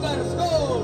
Soccer School.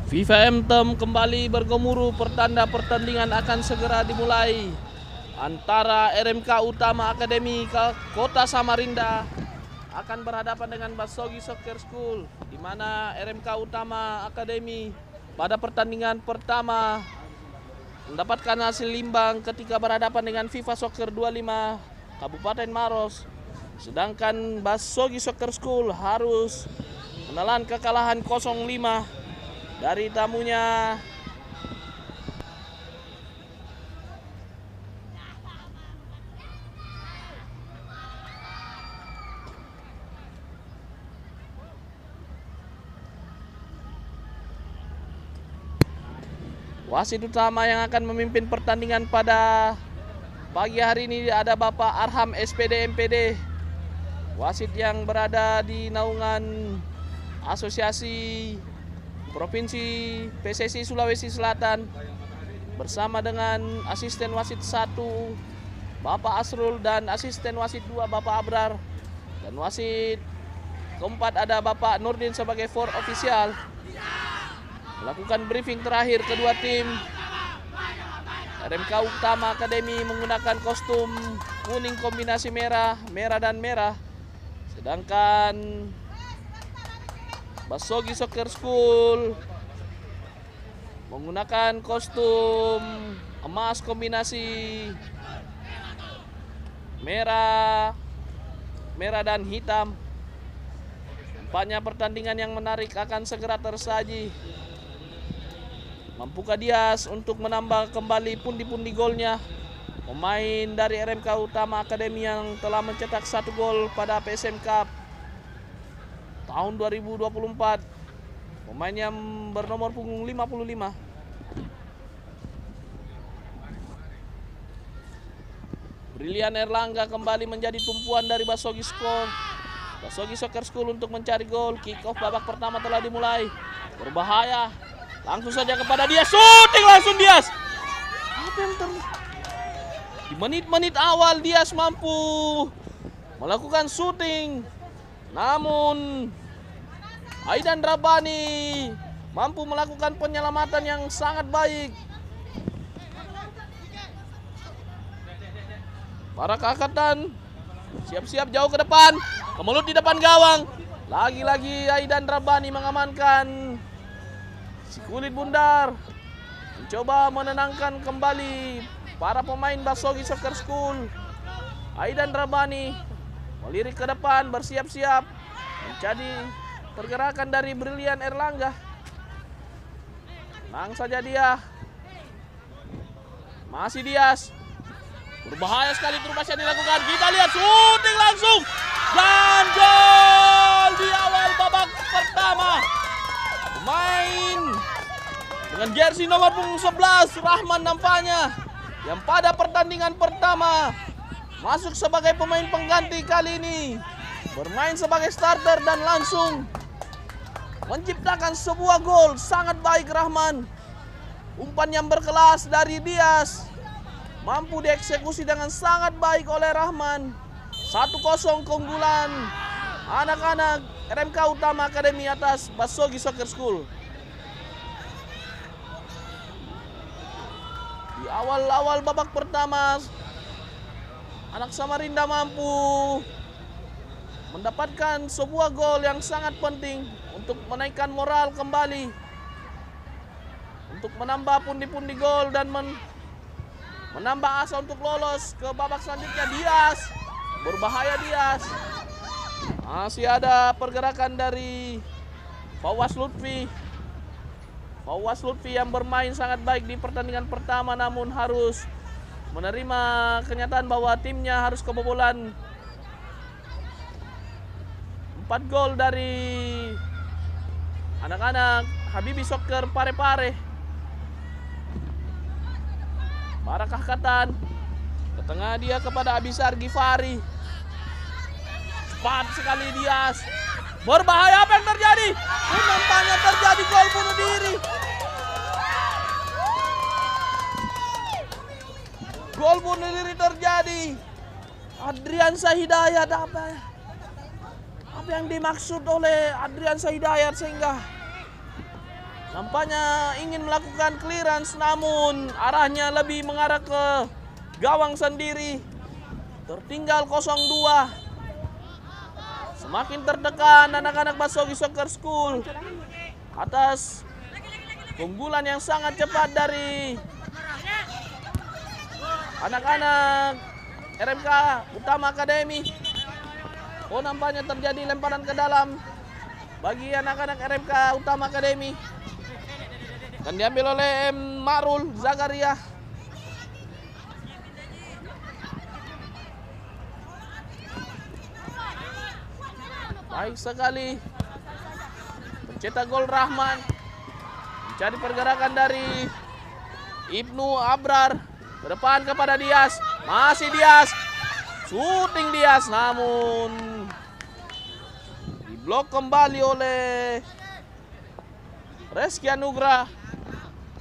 FIFA Anthem kembali bergemuruh, pertanda pertandingan akan segera dimulai antara RMK Utama Akademi Kota Samarinda akan berhadapan dengan Basogi Soccer School, di mana RMK Utama Akademi pada pertandingan pertama mendapatkan hasil imbang ketika berhadapan dengan FIFA Soccer 25 Kabupaten Maros, sedangkan Basogi Soccer School harus menelan kekalahan 0-5 dari tamunya. Wasit utama yang akan memimpin pertandingan pada pagi hari ini ada Bapak Arham SPD MPD, wasit yang berada di naungan Asosiasi Provinsi PSSI Sulawesi Selatan, bersama dengan asisten wasit 1 Bapak Asrul dan asisten wasit 2 Bapak Abrar, dan wasit keempat ada Bapak Nurdin sebagai 4 official. Melakukan briefing terakhir kedua tim. RMK Utama Akademi menggunakan kostum kuning kombinasi merah dan merah, sedangkan Basogi Soccer School menggunakan kostum emas kombinasi merah dan hitam. Nampaknya pertandingan yang menarik akan segera tersaji. Mampukah Dias untuk menambah kembali pundi-pundi golnya? Pemain dari RMK Utama Akademi yang telah mencetak 1 gol pada PSM Cup tahun 2024, pemain yang bernomor punggung 55. Brilian Erlangga kembali menjadi tumpuan dari Basogi Soccer School untuk mencari gol. Kick off babak pertama telah dimulai. Berbahaya. Langsung saja kepada Dias. Shooting langsung Dias. Di menit-menit awal Dias mampu melakukan shooting, namun Aidan Rabani mampu melakukan penyelamatan yang sangat baik. Para kakatan siap-siap jauh ke depan, kemelut di depan gawang. Lagi-lagi Aidan Rabani mengamankan si kulit bundar, mencoba menenangkan kembali para pemain Basogi Soccer School. Aidan Rabani melirik ke depan, bersiap-siap menjadi pergerakan dari Brilian Erlangga. Tenang saja dia. Masih Dias. Berbahaya sekali terus yang dilakukan. Kita lihat shooting langsung. Dan gol di awal babak pertama. Pemain dengan jersey nomor punggung 11, Rahman nampaknya, yang pada pertandingan pertama masuk sebagai pemain pengganti, kali ini bermain sebagai starter dan langsung menciptakan sebuah gol. Sangat baik Rahman. Umpan yang berkelas dari Dias. Mampu dieksekusi dengan sangat baik oleh Rahman. 1-0 keunggulan anak-anak RMK Utama Akademi atas Basogi Soccer School. Di awal-awal babak pertama, anak Samarinda mampu mendapatkan sebuah gol yang sangat penting untuk menaikkan moral kembali, untuk menambah pundi-pundi gol dan menambah asa untuk lolos ke babak selanjutnya. Dias, berbahaya Dias. Masih ada pergerakan dari Fawaz Lutfi. Fawaz Lutfi yang bermain sangat baik di pertandingan pertama, namun harus menerima kenyataan bahwa timnya harus kebobolan 4 gol dari anak-anak Habibi Soccer Parepare. Barakah Katan ke tengah, dia kepada Abisar Gifari. Cepat sekali Dias. Berbahaya, apa yang terjadi? Nampaknya terjadi gol bunuh diri. Gol bunuh diri terjadi. Adriansa Hidayat, apa yang dimaksud oleh Adriansa Hidayat sehingga nampaknya ingin melakukan clearance, namun arahnya lebih mengarah ke gawang sendiri. Tertinggal 0-2. Semakin tertekan anak-anak Basogi Soccer School atas keunggulan yang sangat cepat dari anak-anak RMK Utama Akademi. Oh, nampaknya terjadi lemparan ke dalam bagi anak-anak RMK Utama Akademi. Dan diambil oleh Ma'rul Zakaria. Baik sekali. Pencetak gol Rahman. Mencari pergerakan dari Ibnu Abrar. Ke depan kepada Dias. Masih Dias. Shooting Dias, namun diblok kembali oleh Reski Anugrah.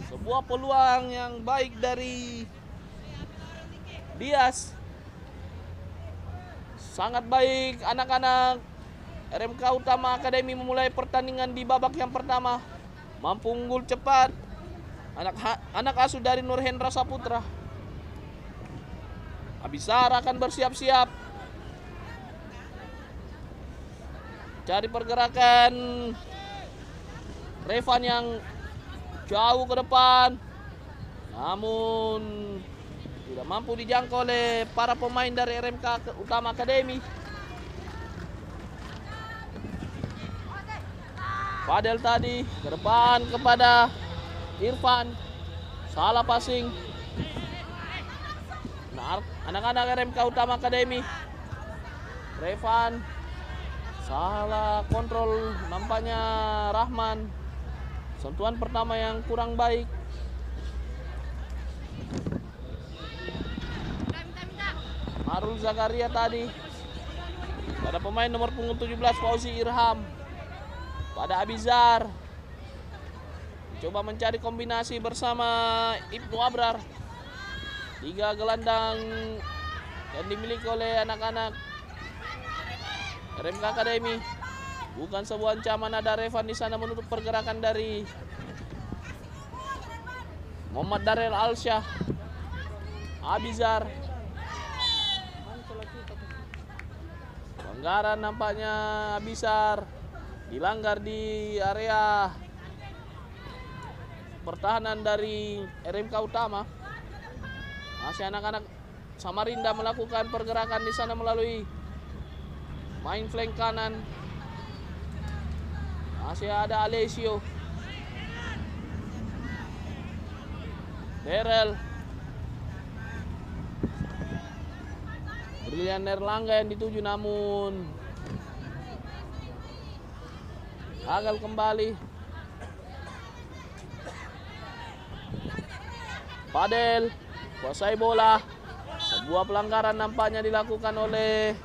Sebuah peluang yang baik dari Dias. Sangat baik anak-anak RMK Utama Akademi memulai pertandingan di babak yang pertama. Mampu unggul cepat. Anak asuh dari Nurhendra Saputra. Abisar akan bersiap-siap. Cari pergerakan Revan yang jauh ke depan, namun tidak mampu dijangkau oleh para pemain dari RMK Utama Akademi. Fadel tadi ke depan kepada Irfan. Salah passing. Nah, anak-anak RMK Utama Akademi. Revan salah kontrol, nampaknya Rahman. Sentuhan pertama yang kurang baik. Marul Zakaria tadi. Pada pemain nomor punggung 17 Fauzi Irham. Pada Abizar. Coba mencari kombinasi bersama Ibnu Abrar. 3 gelandang yang dimiliki oleh anak-anak RMK Akademi. Bukan sebuah ancaman, ada Revan di sana menutup pergerakan dari Muhammad Darel Alsyah. Abizar. Pelanggaran nampaknya Abizar. Dilanggar di area pertahanan dari RMK Utama. Masih anak-anak Samarinda melakukan pergerakan di sana melalui main flank kanan. Masih ada Alessio. Derel. Brilian Erlangga yang dituju, namun gagal kembali. Fadel kuasai bola. Sebuah pelanggaran nampaknya dilakukan oleh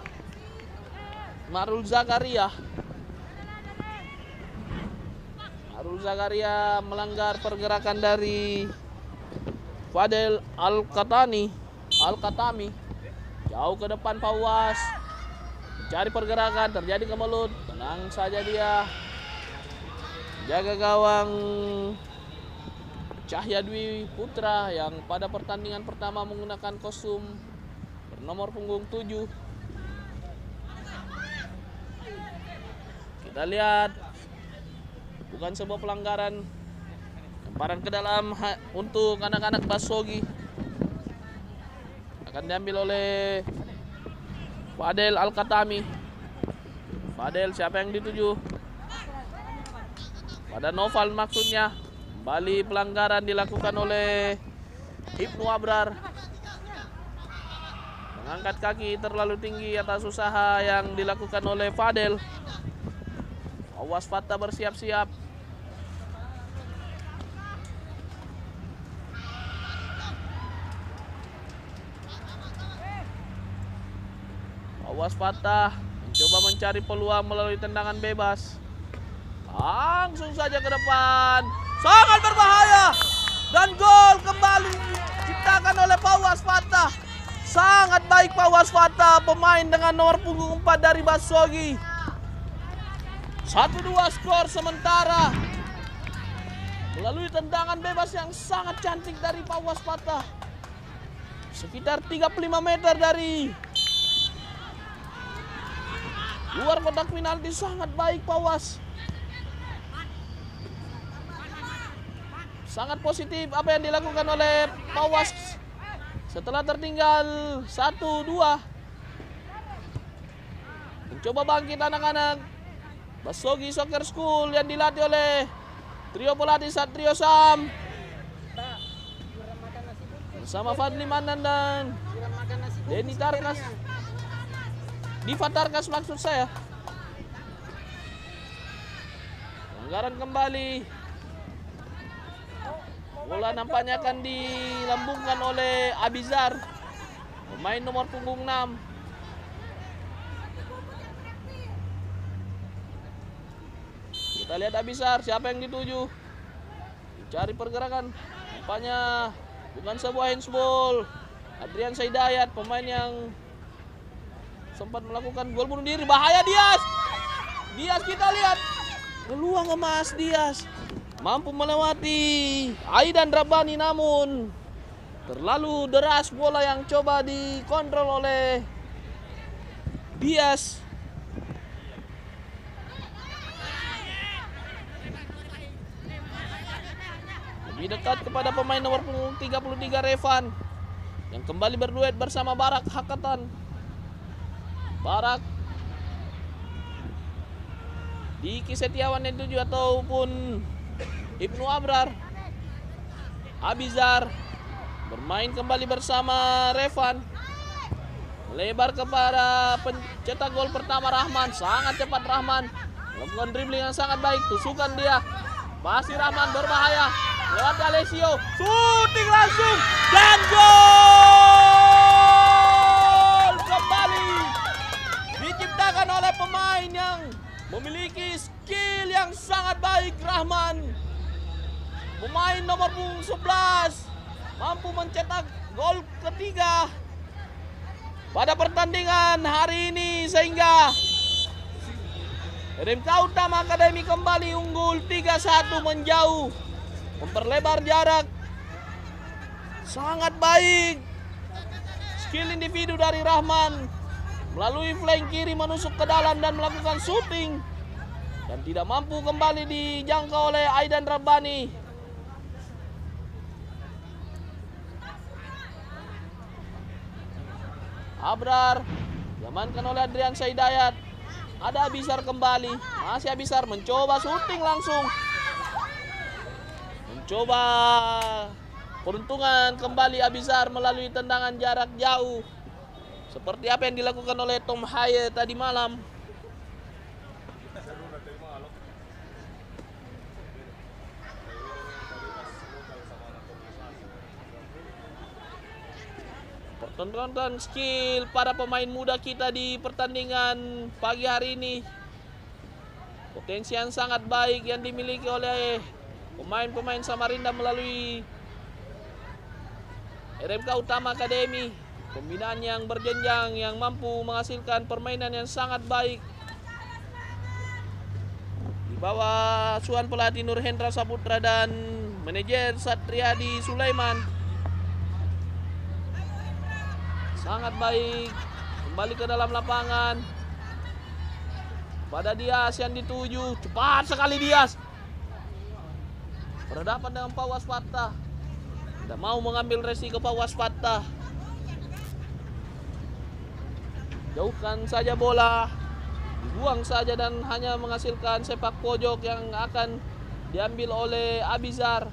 Marul Zakaria. Nurul Zakaria melanggar pergerakan dari Fadel Al-Katami. Jauh ke depan Fawaz. Mencari pergerakan, terjadi kemelut. Tenang saja dia. Jaga gawang Cahya Dwi Putra yang pada pertandingan pertama menggunakan kostum bernomor punggung 7. Kita lihat, bukan sebuah pelanggaran. Lemparan ke dalam untuk anak-anak Basogi akan diambil oleh Fadel Al-Katami. Fadel, siapa yang dituju? Pada Noval maksudnya. Kembali pelanggaran dilakukan oleh Ibnu Abrar. Mengangkat kaki terlalu tinggi atas usaha yang dilakukan oleh Fadel. Awas Fattah bersiap-siap. Awas Fattah mencoba mencari peluang melalui tendangan bebas. Langsung saja ke depan. Sangat berbahaya. Dan gol kembali diciptakan oleh Fawaz Fattah. Sangat baik Fawaz Fattah, pemain dengan nomor punggung 4 dari Basogi. 1-2 skor sementara melalui tendangan bebas yang sangat cantik dari Fawaz Fattah. Sekitar 35 meter dari luar kotak penalti, sangat baik Fawaz. Sangat positif apa yang dilakukan oleh Fawaz setelah tertinggal 1-2. Mencoba bangkit anak-anak Basogi Soccer School yang dilatih oleh trio pelatih Satrio Sam bersama Fadli Manan dan Denny Tarkas. Diva Tarkas maksud saya. Pelanggaran kembali. Bola nampaknya akan dilambungkan oleh Abizar, pemain nomor punggung 6. Kita lihat Abizar, siapa yang dituju? Cari pergerakan. Nampaknya bukan sebuah handsball. Adrian Saidayat, pemain yang sempat melakukan gol bunuh diri. Bahaya Dias. Dias kita lihat. Peluang emas Dias. Mampu melewati Aidan Rabbani, namun terlalu deras bola yang coba dikontrol oleh Dias. Lebih dekat kepada pemain nomor punggung 33 Revan yang kembali berduet bersama Barak Hakatan. Barak Diki Setiawan yang tujuh ataupun Ibnu Abrar. Abizar bermain kembali bersama Revan. Melebar kepada pencetak gol pertama Rahman. Sangat cepat Rahman. Melakukan dribbling yang sangat baik. Tusukan dia. Masih Rahman berbahaya. Lewat Alessio. Shooting langsung. Dan gol! Kembali diciptakan oleh pemain yang memiliki skill yang sangat baik, Rahman. Pemain nomor punggung 11 mampu mencetak gol ketiga pada pertandingan hari ini, sehingga RMK Utama Akademi kembali unggul 3-1 menjauh, memperlebar jarak. Sangat baik skill individu dari Rahman melalui flank kiri menusuk ke dalam dan melakukan shooting, dan tidak mampu kembali dijangkau oleh Aidan Rabbani. Abrar diamankan oleh Adrian Saidayat. Ada Abizar kembali. Masih Abizar mencoba shooting langsung. Mencoba peruntungan kembali Abizar melalui tendangan jarak jauh. Seperti apa yang dilakukan oleh Tom Haye tadi malam. Tontonan skill para pemain muda kita di pertandingan pagi hari ini. Potensi yang sangat baik yang dimiliki oleh pemain-pemain Samarinda melalui RMK Utama Academy. Pembinaan yang berjenjang yang mampu menghasilkan permainan yang sangat baik. Di bawah asuhan pelatih Nurhendra Saputra dan manajer Satriadi Sulaiman. Sangat baik. Kembali ke dalam lapangan. Pada Dias yang dituju. Cepat sekali Dias. Berhadapan dengan Pak Wasparta. Tidak mau mengambil resiko Pak Wasparta. Jauhkan saja bola. Dibuang saja dan hanya menghasilkan sepak pojok yang akan diambil oleh Abizar.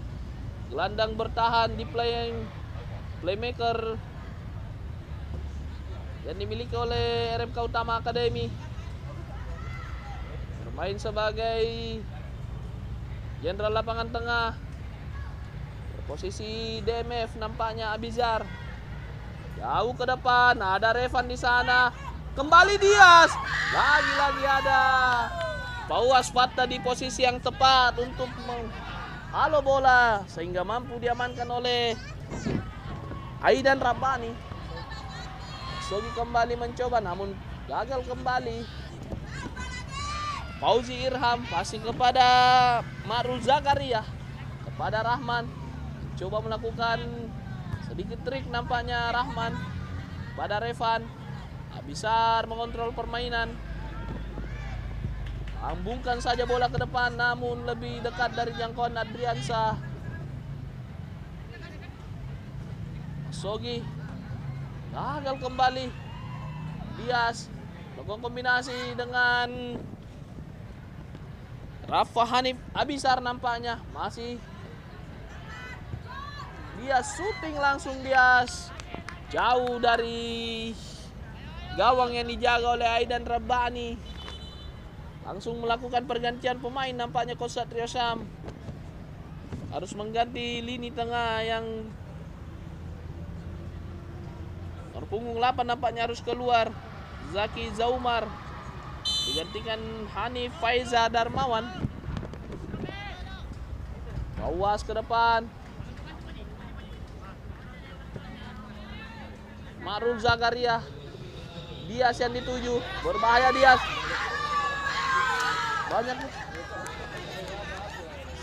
Gelandang bertahan di playmaker yang dimiliki oleh RMK Utama Academy. Bermain sebagai jenderal lapangan tengah. Berposisi DMF nampaknya Abizar. Jauh ke depan, ada Revan di sana. Kembali Dias. Lagi-lagi ada Pak Wasparta di posisi yang tepat untuk menghalo bola sehingga mampu diamankan oleh Aidan Rabbani. Sogi kembali mencoba namun gagal kembali. Fauzi Irham passing kepada Ma'rul Zakaria, kepada Rahman. Coba melakukan sedikit trik nampaknya Rahman pada Revan. Abizar mengontrol permainan. Ambungkan saja bola ke depan namun lebih dekat dari jangkauan Adriansa. Sogi gagal kembali. Dias melakukan kombinasi dengan Rafa Hanif. Abizar nampaknya masih Dias syuting langsung. Dias jauh dari gawang yang dijaga oleh Aidan Rabbani. Langsung melakukan pergantian pemain nampaknya Coach Satrio Sam. Harus mengganti lini tengah yang punggung 8 nampaknya harus keluar. Zaki Zaumar digantikan Hanif Faiza Darmawan. Awas ke depan. Ma'rul Zakaria. Dias yang dituju. Berbahaya Dias.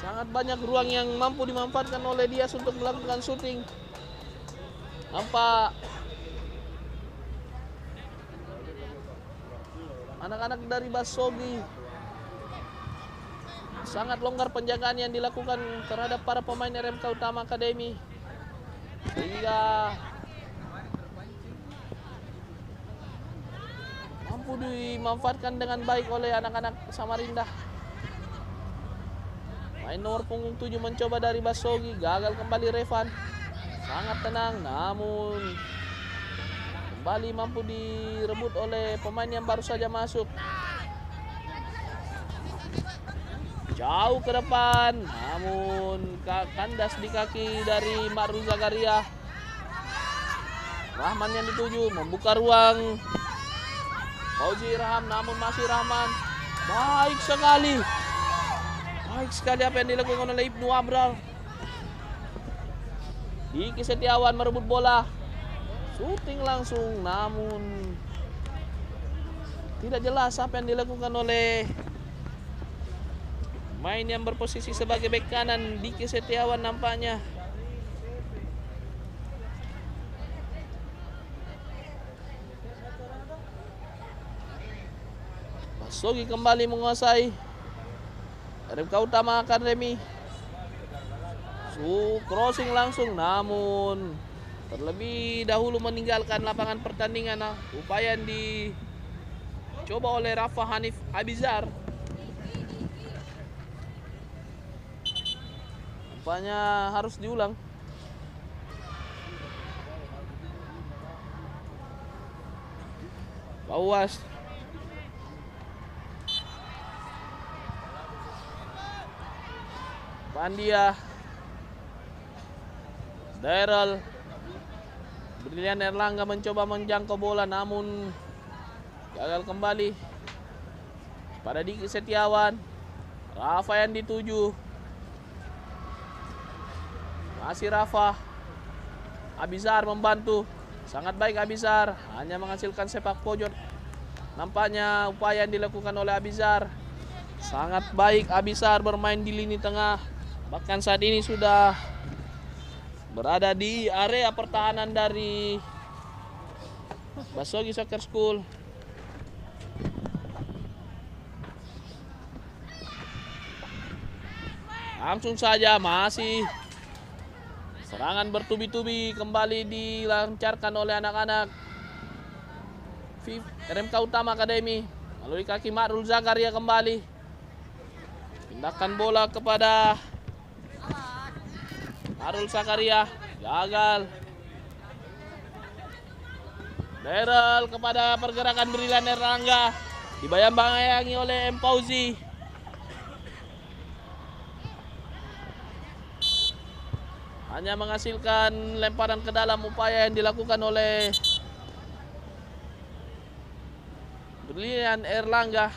Sangat banyak ruang yang mampu dimanfaatkan oleh Dias untuk melakukan syuting. Nampak anak-anak dari Basogi sangat longgar penjagaan yang dilakukan terhadap para pemain RMK Utama Academy, sehingga mampu dimanfaatkan dengan baik oleh anak-anak Samarinda. Main nomor punggung 7 mencoba dari Basogi, gagal kembali Revan. Sangat tenang namun kembali mampu direbut oleh pemain yang baru saja masuk. Jauh ke depan namun kandas di kaki dari Ma'rul Zakaria. Rahman yang dituju membuka ruang. Fauzi Irham namun masih Rahman. Baik sekali apa yang dilakukan oleh Ibnu Abral. Diki Setiawan merebut bola. Shooting langsung namun tidak jelas apa yang dilakukan oleh main yang berposisi sebagai bek kanan. Diki Setiawan nampaknya. Basogi kembali menguasai RMK Utama Academy. Crossing langsung namun terlebih dahulu meninggalkan lapangan pertandingan. Upaya yang dicoba oleh Rafa Hanif Abizar nampaknya harus diulang. Bawas Pandia Daryl Brilian Erlangga mencoba menjangkau bola namun gagal kembali. pada Diki Setiawan. Rafa yang dituju. Masih Rafa. Abizar membantu. Sangat baik Abizar. Hanya menghasilkan sepak pojok. Nampaknya upaya yang dilakukan oleh Abizar. Sangat baik Abizar bermain di lini tengah. Bahkan saat ini sudah berada di area pertahanan dari Basogi Soccer School. Langsung saja masih serangan bertubi-tubi kembali dilancarkan oleh anak-anak RMK Utama Academy melalui kaki Ma'rul Zakaria kembali. Pindahkan bola kepada Ma'rul Zakaria, gagal. Daryl kepada pergerakan Brilian Erlangga, dibayang-bayangi oleh M. Fauzi. Hanya menghasilkan lemparan ke dalam upaya yang dilakukan oleh Brilian Erlangga.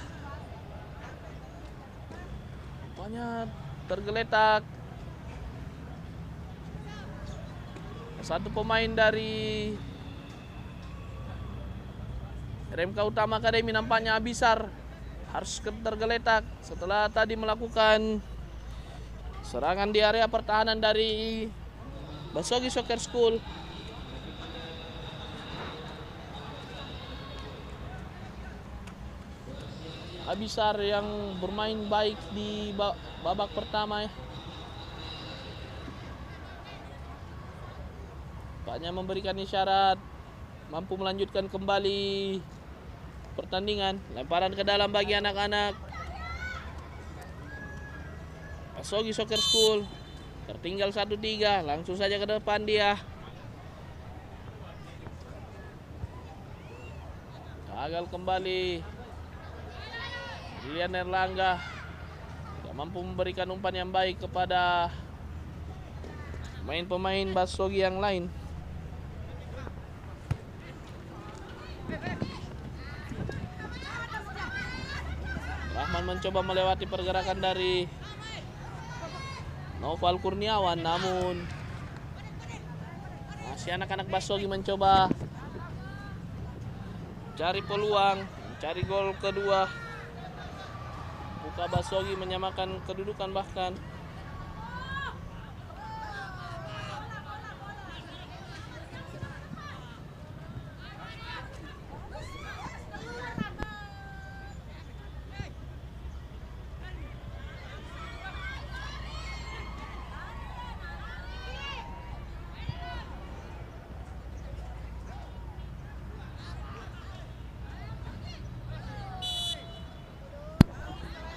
Upaya tergeletak. Satu pemain dari RMK Utama Academy nampaknya Abizar harus tergeletak setelah tadi melakukan serangan di area pertahanan dari Basogi Soccer School. Abizar yang bermain baik di babak pertama ya. Paknya memberikan isyarat mampu melanjutkan kembali pertandingan. Lemparan ke dalam bagi anak-anak Basogi Soccer School. Tertinggal 1-3, langsung saja ke depan dia. Gagal kembali. Brilian Erlangga tidak mampu memberikan umpan yang baik kepada pemain-pemain Basogi yang lain. Rahman mencoba melewati pergerakan dari Noval Kurniawan, namun masih anak-anak Basogi mencoba cari peluang, mencari gol kedua. Buka Basogi menyamakan kedudukan bahkan.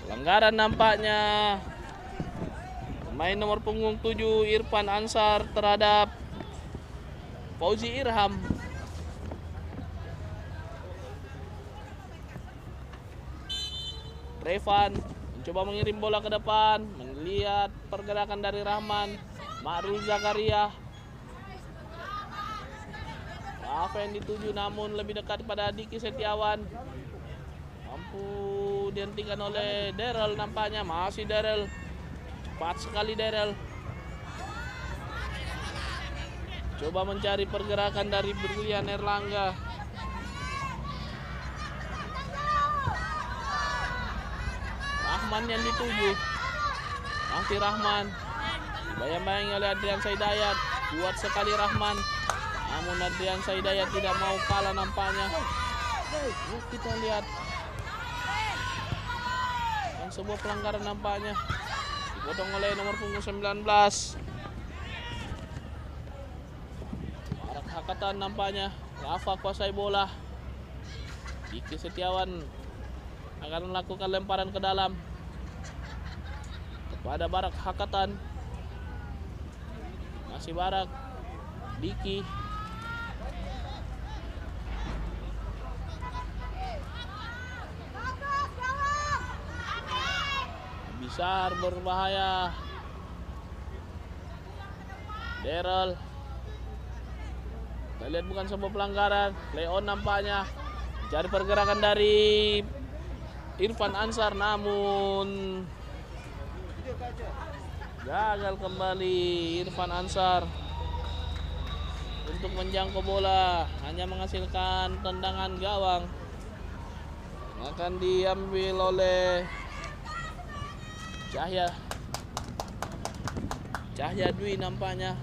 Pelanggaran nampaknya pemain nomor punggung 7 Irfan Ansar terhadap Fauzi Irham. Revan mencoba mengirim bola ke depan, melihat pergerakan dari Rahman. Ma'rul Zakaria, apa yang dituju namun lebih dekat pada Diki Setiawan. Mampu dihentikan oleh Daryl nampaknya. Masih Daryl, cepat sekali Daryl. Coba mencari pergerakan dari Brilian Erlangga. Rahman yang dituju. Masih Rahman, dibayang-bayangi oleh Adrian Saidayat. Kuat sekali Rahman, namun Adrian Saidayat tidak mau kalah nampaknya. Kita lihat sebuah pelanggaran nampaknya dipotong oleh nomor punggung 19 Barak Hakatan nampaknya. Rafa kuasai bola. Diki Setiawan akan melakukan lemparan ke dalam kepada Barak Hakatan. Masih Barak, Diki. Besar berbahaya. Daryl, kita lihat bukan sebuah pelanggaran. Leon nampaknya cari pergerakan dari Irfan Ansar, namun gagal kembali Irfan Ansar untuk menjangkau bola, hanya menghasilkan tendangan gawang. Akan diambil oleh Cahya Dwi nampaknya.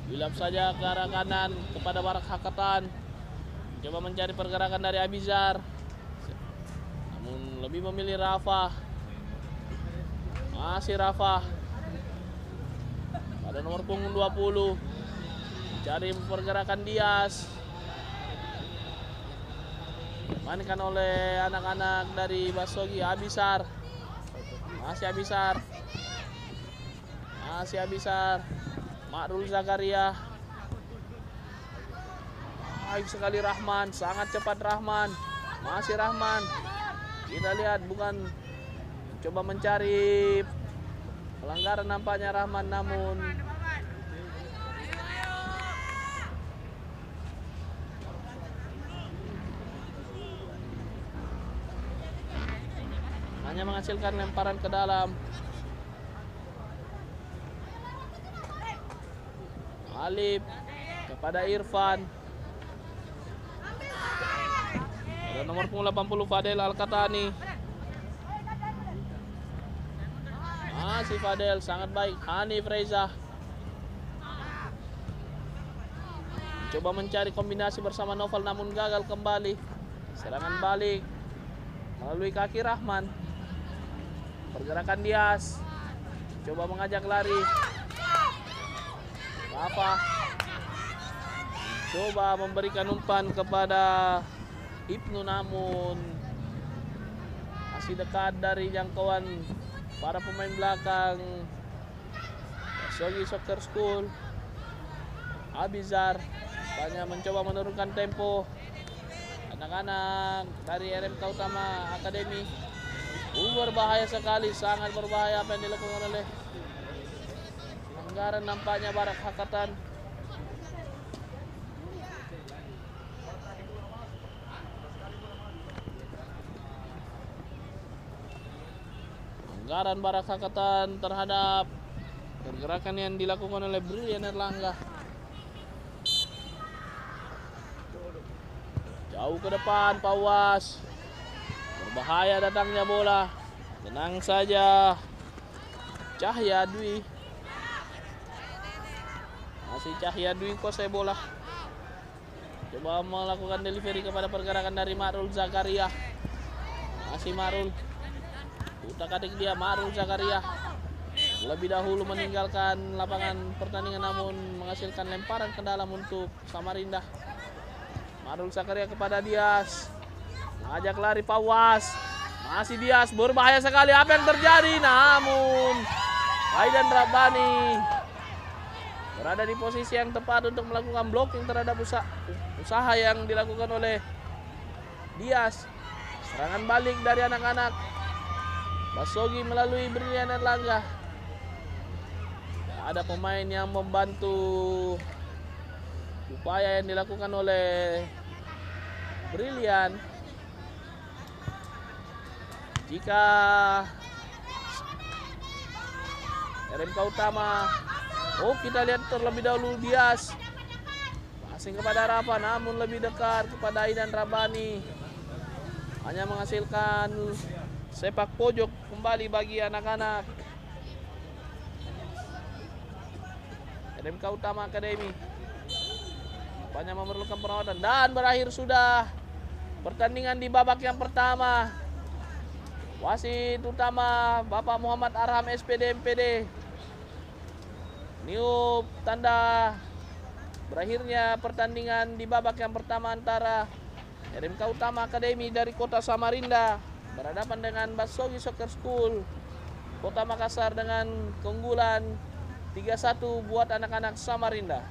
Dilap saja ke arah kanan kepada Barak Hakatan. Coba mencari pergerakan dari Abizar. Namun lebih memilih Rafa. Masih Rafa. Pada nomor punggung 20. Cari pergerakan Dias. Dimainkan oleh anak-anak dari Basogi. Abizar. Masih Abizar. Ma'rul Zakaria. Baik sekali Rahman, sangat cepat Rahman. Masih Rahman. Kita lihat, bukan coba mencari pelanggaran nampaknya Rahman, namun hanya menghasilkan lemparan ke dalam. Alif kepada Irfan. Ada nomor punggung 80 Fadel Al-Katani. Masih Fadel, sangat baik. Hanif Reza. Coba mencari kombinasi bersama Novel, namun gagal kembali. Serangan balik melalui kaki Rahman. Pergerakan Dias. Coba mengajak lari. Rafa coba memberikan umpan kepada Ibnu, namun masih dekat dari jangkauan para pemain belakang Basogi Soccer School. Abizar hanya mencoba menurunkan tempo anak-anak dari RMK Utama Akademi. Berbahaya sekali, sangat berbahaya apa yang dilakukan oleh pelanggaran nampaknya Barak Hakatan. Pelanggaran Barak Hakatan terhadap pergerakan yang dilakukan oleh Brilian Erlangga. Jauh ke depan Pawas. Berbahaya datangnya bola. Tenang saja Cahya Dwi. Masih Cahya Dwi kuasai bola. Coba melakukan delivery kepada pergerakan dari Ma'rul Zakaria. Masih Ma'rul. Utak-atik dia Ma'rul Zakaria. Lebih dahulu meninggalkan lapangan pertandingan, namun menghasilkan lemparan ke dalam untuk Samarinda. Ma'rul Zakaria kepada Dias. Mengajak lari Pawas. Masih Dias, berbahaya sekali apa yang terjadi, namun Aidan Rabbani berada di posisi yang tepat untuk melakukan blocking terhadap usaha yang dilakukan oleh Dias. Serangan balik dari anak-anak Basogi melalui Brilian Erlangga. Ada pemain yang membantu upaya yang dilakukan oleh Brilian. Jika RMK Utama, kita lihat terlebih dahulu Dias passing kepada Rafa, namun lebih dekat kepada Aidan Rabbani. Hanya menghasilkan sepak pojok kembali bagi anak-anak RMK Utama Akademi. Nampaknya memerlukan perawatan dan berakhir sudah pertandingan di babak yang pertama. Wasit utama Bapak Muhammad Arham SPD MPD niup tanda berakhirnya pertandingan di babak yang pertama antara RMK Utama Akademi dari Kota Samarinda berhadapan dengan Basogi Soccer School Kota Makassar dengan keunggulan 3-1 buat anak-anak Samarinda.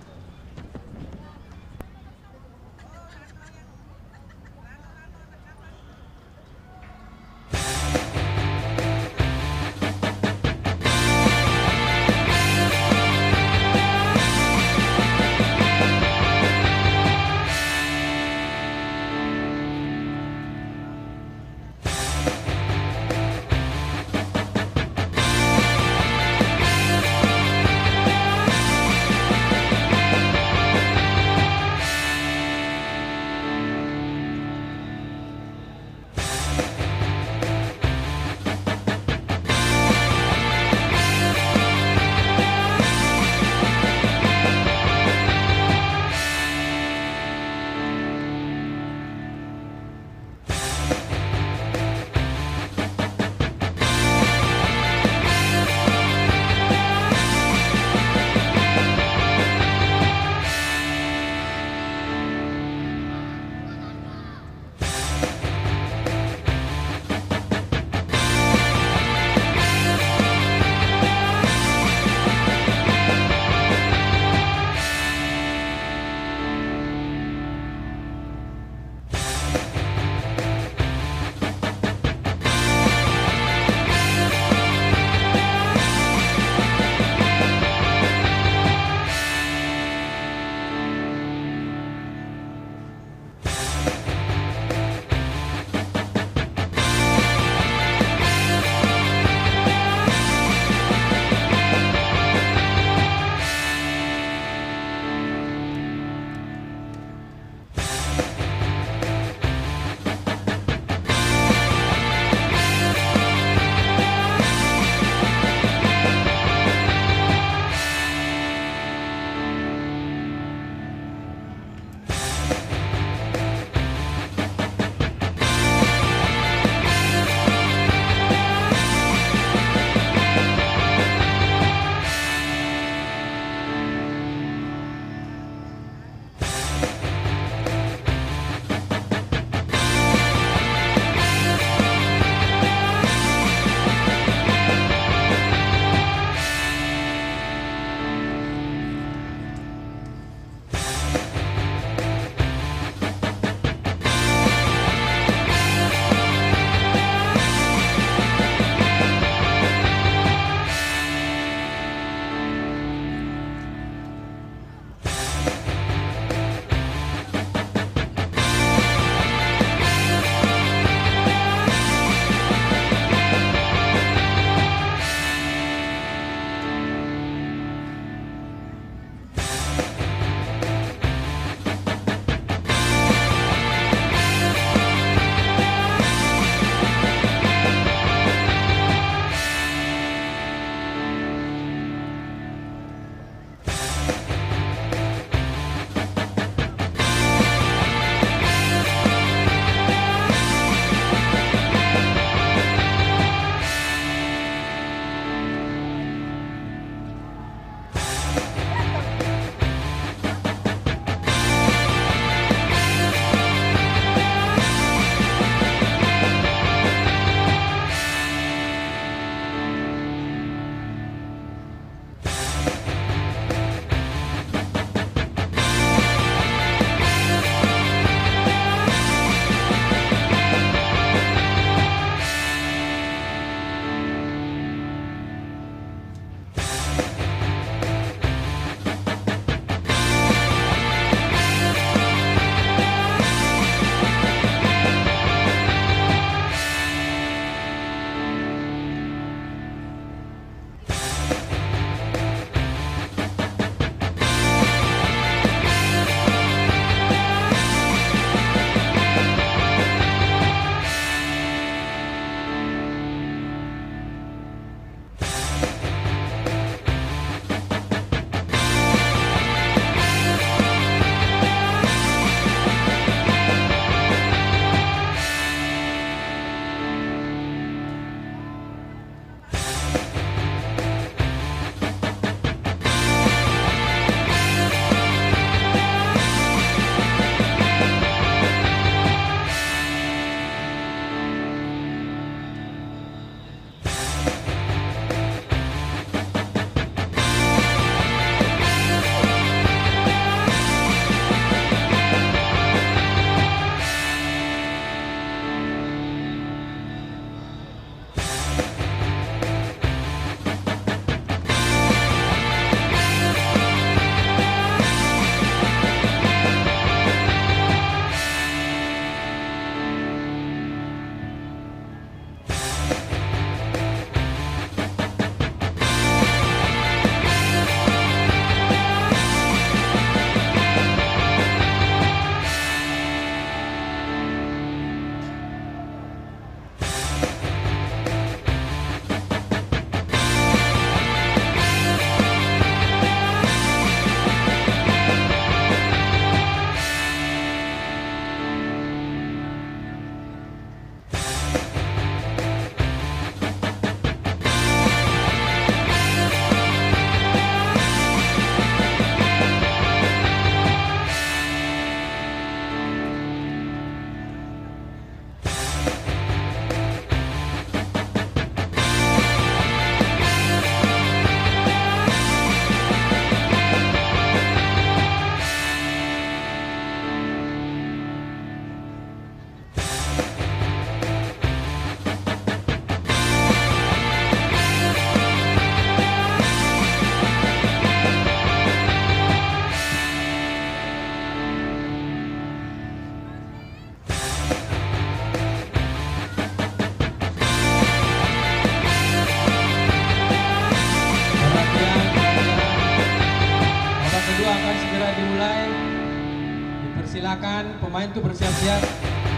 silakan pemain tuh bersiap-siap.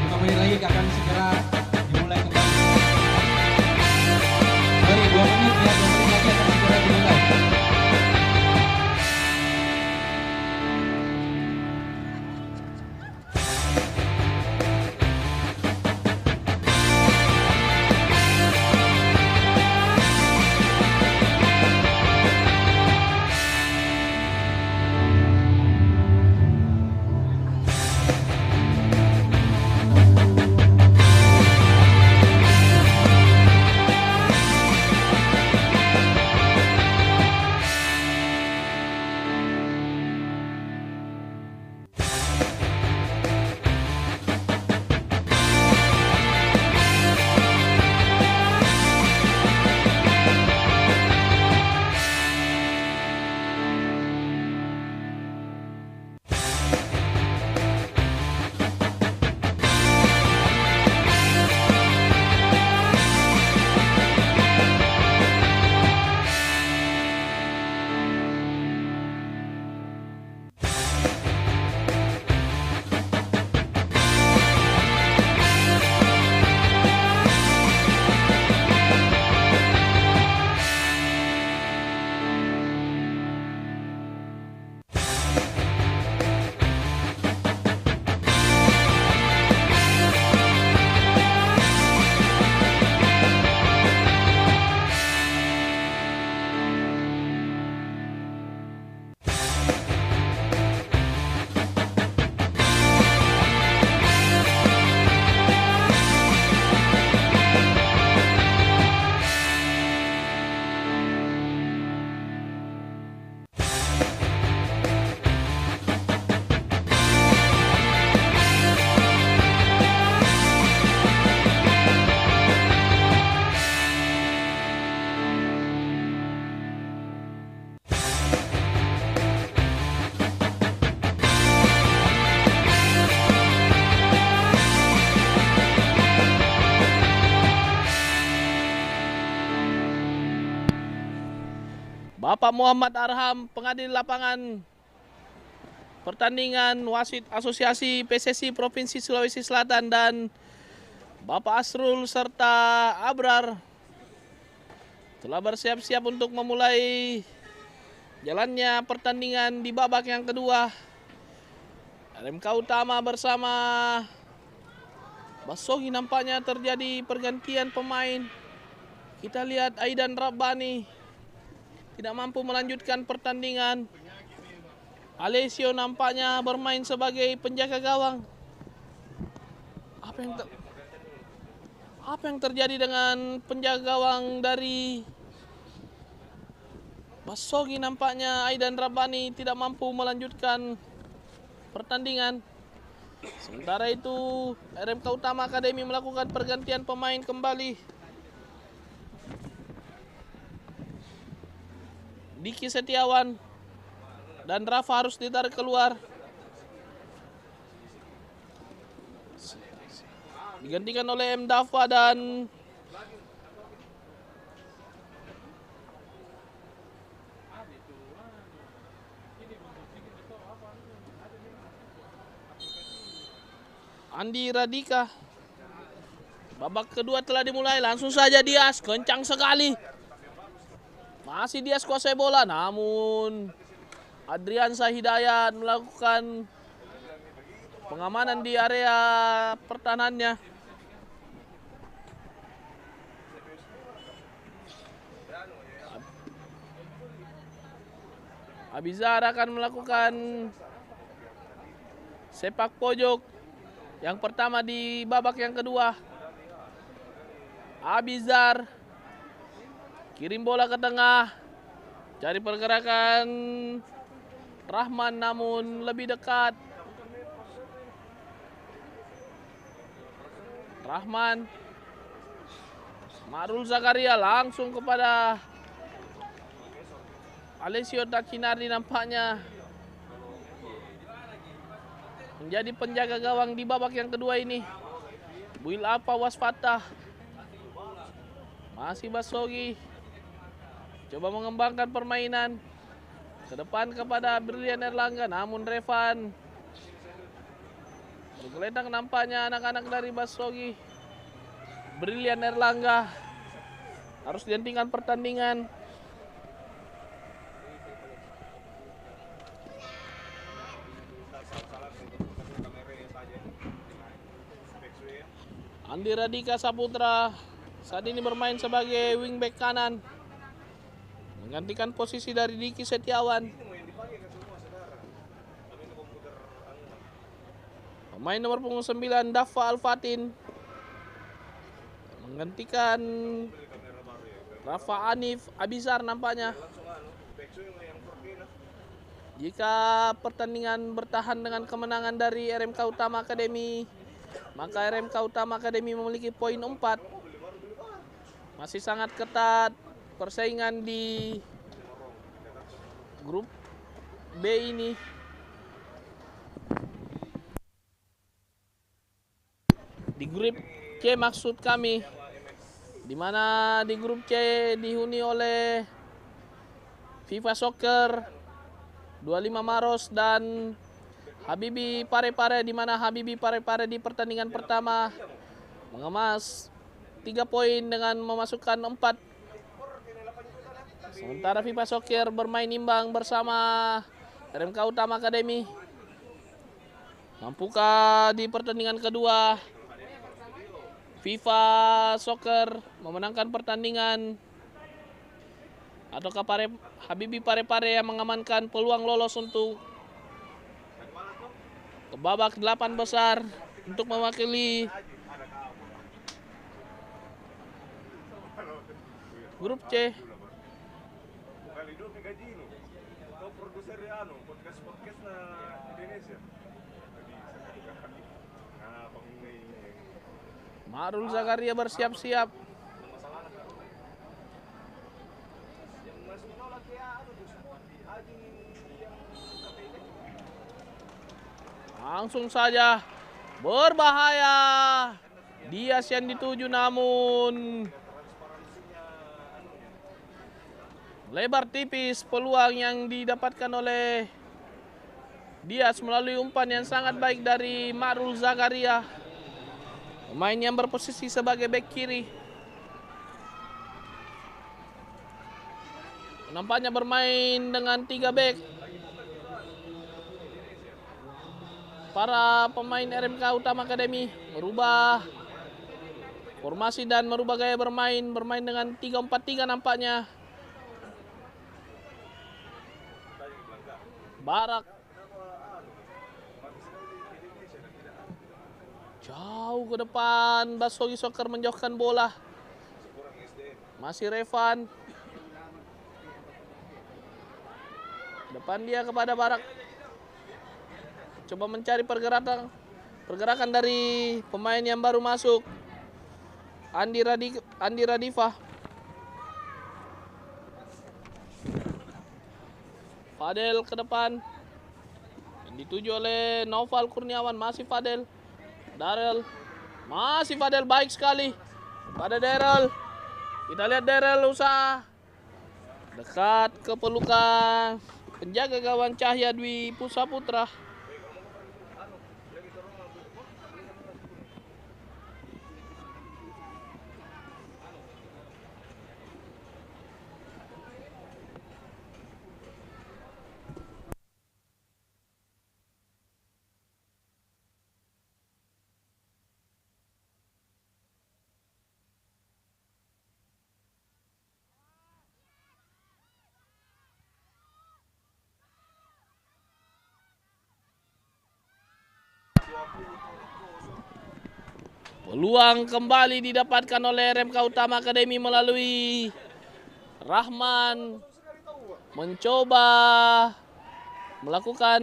5 menit lagi akan segera dimulai kembali. Sorry, 2 menit ya, 2 menit lagi akan segera dimulai. Bapak Muhammad Arham, pengadil lapangan pertandingan wasit Asosiasi PSSI Provinsi Sulawesi Selatan, dan Bapak Asrul serta Abrar telah bersiap-siap untuk memulai jalannya pertandingan di babak yang kedua. RMK Utama bersama Basogi nampaknya terjadi pergantian pemain. Kita lihat Aidan Rabbani tidak mampu melanjutkan pertandingan. Alessio nampaknya bermain sebagai penjaga gawang. Apa yang terjadi dengan penjaga gawang dari Basogi? Nampaknya Aidan Rabbani tidak mampu melanjutkan pertandingan. Sementara itu RMK Utama Akademi melakukan pergantian pemain kembali. Diki Setiawan dan Rafa harus ditarik keluar. Digantikan oleh M. Dafa dan Andi Radika. Babak kedua telah dimulai, langsung saja Dias, kencang sekali. Masih Dias kuasai bola, namun Adriansa Hidayat melakukan pengamanan di area pertahanannya. Abizar akan melakukan sepak pojok yang pertama di babak yang kedua. Abizar kirim bola ke tengah, cari pergerakan Rahman namun lebih dekat. Rahman, Marul Zakaria langsung kepada Alessio Tacinardi, nampaknya menjadi penjaga gawang di babak yang kedua ini. Buil Apa Wasfatah, masih Basogi coba mengembangkan permainan ke depan kepada Brilian Erlangga, namun Revan Tergeletak nampaknya anak-anak dari Basogi. Brilian Erlangga harus dihentikan pertandingan. Andi Radika Saputra saat ini bermain sebagai wingback kanan, menggantikan posisi dari Diki Setiawan. Pemain nomor punggung 9 Dafa Alfatin menggantikan Rafa Anif Abizar nampaknya. Jika pertandingan bertahan dengan kemenangan dari RMK Utama Academy, maka RMK Utama Academy memiliki poin 4. Masih sangat ketat persaingan di grup B ini. Di grup C maksud kami, di mana di grup C dihuni oleh FIFA Soccer, 25 Maros dan Habibi Parepare, di mana Habibi Parepare di pertandingan pertama mengemas 3 poin dengan memasukkan 4. Sementara FIFA Soccer bermain imbang bersama RMK Utama Academy. Mampukah di pertandingan kedua FIFA Soccer memenangkan pertandingan, ataukah Habibi Parepare yang mengamankan peluang lolos untuk ke babak 8 besar untuk mewakili grup C? Marul Zakaria bersiap-siap. Langsung saja berbahaya. Dias yang dituju namun lebar tipis peluang yang didapatkan oleh Dias melalui umpan yang sangat baik dari Marul Zakaria, pemain yang berposisi sebagai bek kiri. Nampaknya bermain dengan 3 bek. Para pemain RMK Utama Academy merubah formasi dan merubah gaya bermain dengan 3-4-3 nampaknya. Barak jauh ke depan, Basogi Soccer menjauhkan bola. Masih Revan. Depan dia kepada Barak. Coba mencari pergerakan dari pemain yang baru masuk, Andi Radifa. Fadel ke depan, yang dituju oleh Noval Kurniawan. Masih Fadel. Darel, masih Fadel, baik sekali pada Darel. Kita lihat Darel usaha dekat ke pelukan penjaga gawang Cahya Dwi Pusaputra. Peluang kembali didapatkan oleh RMK Utama Academy melalui Rahman. Mencoba melakukan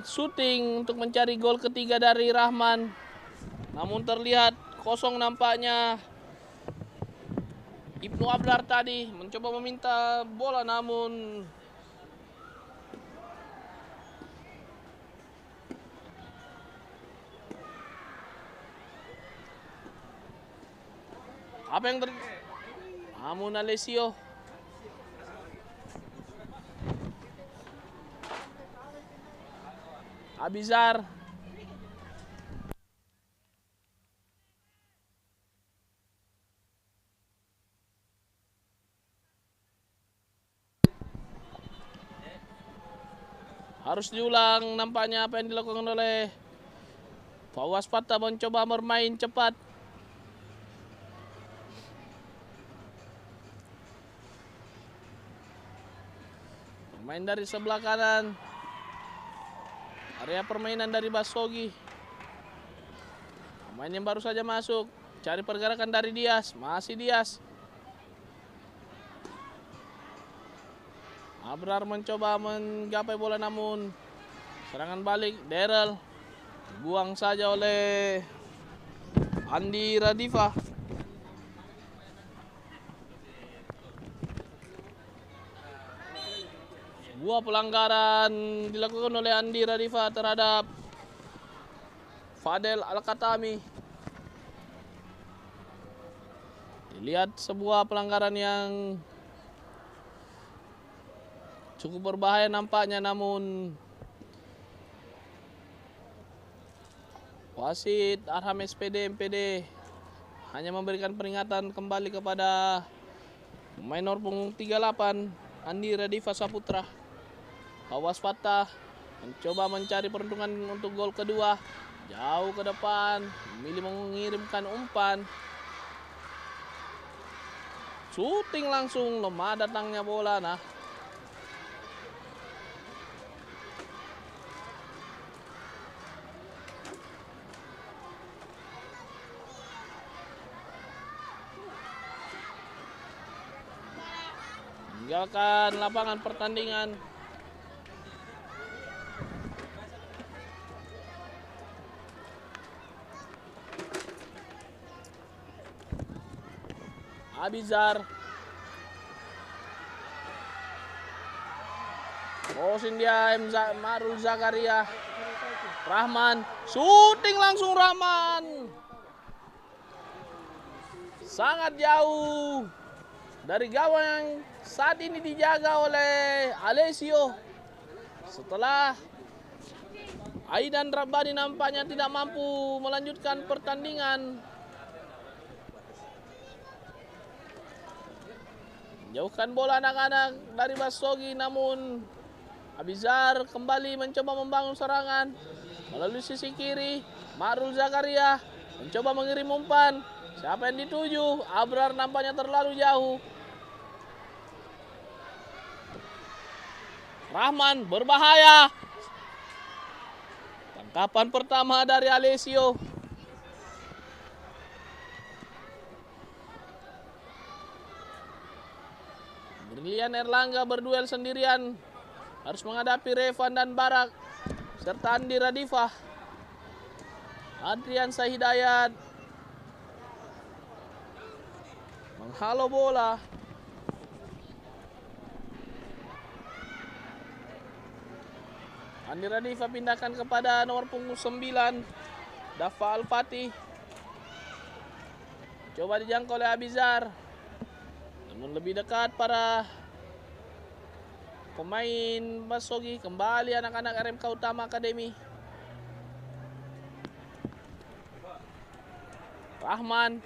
syuting untuk mencari gol ketiga dari Rahman. Namun terlihat kosong nampaknya. Ibnu Abdar tadi mencoba meminta bola namun apa yang terjadi? Namun Alessio Abizar Harus diulang nampaknya apa yang dilakukan oleh Pak Waspata, mencoba bermain cepat. Bermain dari sebelah kanan. Area permainan dari Basogi. Pemain yang baru saja masuk. Cari pergerakan dari Dias. Masih Dias. Abrar mencoba menggapai bola namun serangan balik Daryl dibuang saja oleh Andi Radifa. Sebuah pelanggaran dilakukan oleh Andi Radifa terhadap Fadel Al-Katami. Dilihat sebuah pelanggaran yang cukup berbahaya nampaknya, namun wasit Arham SPD MPD hanya memberikan peringatan kembali kepada pemain nomor punggung 38 Andi Radifa Saputra. Waspata mencoba mencari peruntungan untuk gol kedua, jauh ke depan, memilih mengirimkan umpan. Shooting langsung, lemah datangnya bola. Nah, meninggalkan lapangan pertandingan. Abizar. Posin dia Marul Zakaria. Rahman. Shooting langsung Rahman. Sangat jauh dari gawang yang saat ini dijaga oleh Alessio. Setelah Aidan Rabbani nampaknya tidak mampu melanjutkan pertandingan. Jauhkan bola anak-anak dari Basogi, namun Abizar kembali mencoba membangun serangan melalui sisi kiri. Marul Zakaria mencoba mengirim umpan. Siapa yang dituju? Abrar nampaknya terlalu jauh. Rahman berbahaya. Tangkapan pertama dari Alessio. Brilian Erlangga berduel sendirian. Harus menghadapi Revan dan Barak serta Andi Radifah. Adrian Sahidayat menghalau bola. Andi Radifah pindahkan kepada nomor punggung 9 Dafa Al-Fatih. Coba dijangkau oleh Abizar, namun lebih dekat para pemain Basogi. Kembali anak-anak RMK Utama Akademi. Rahman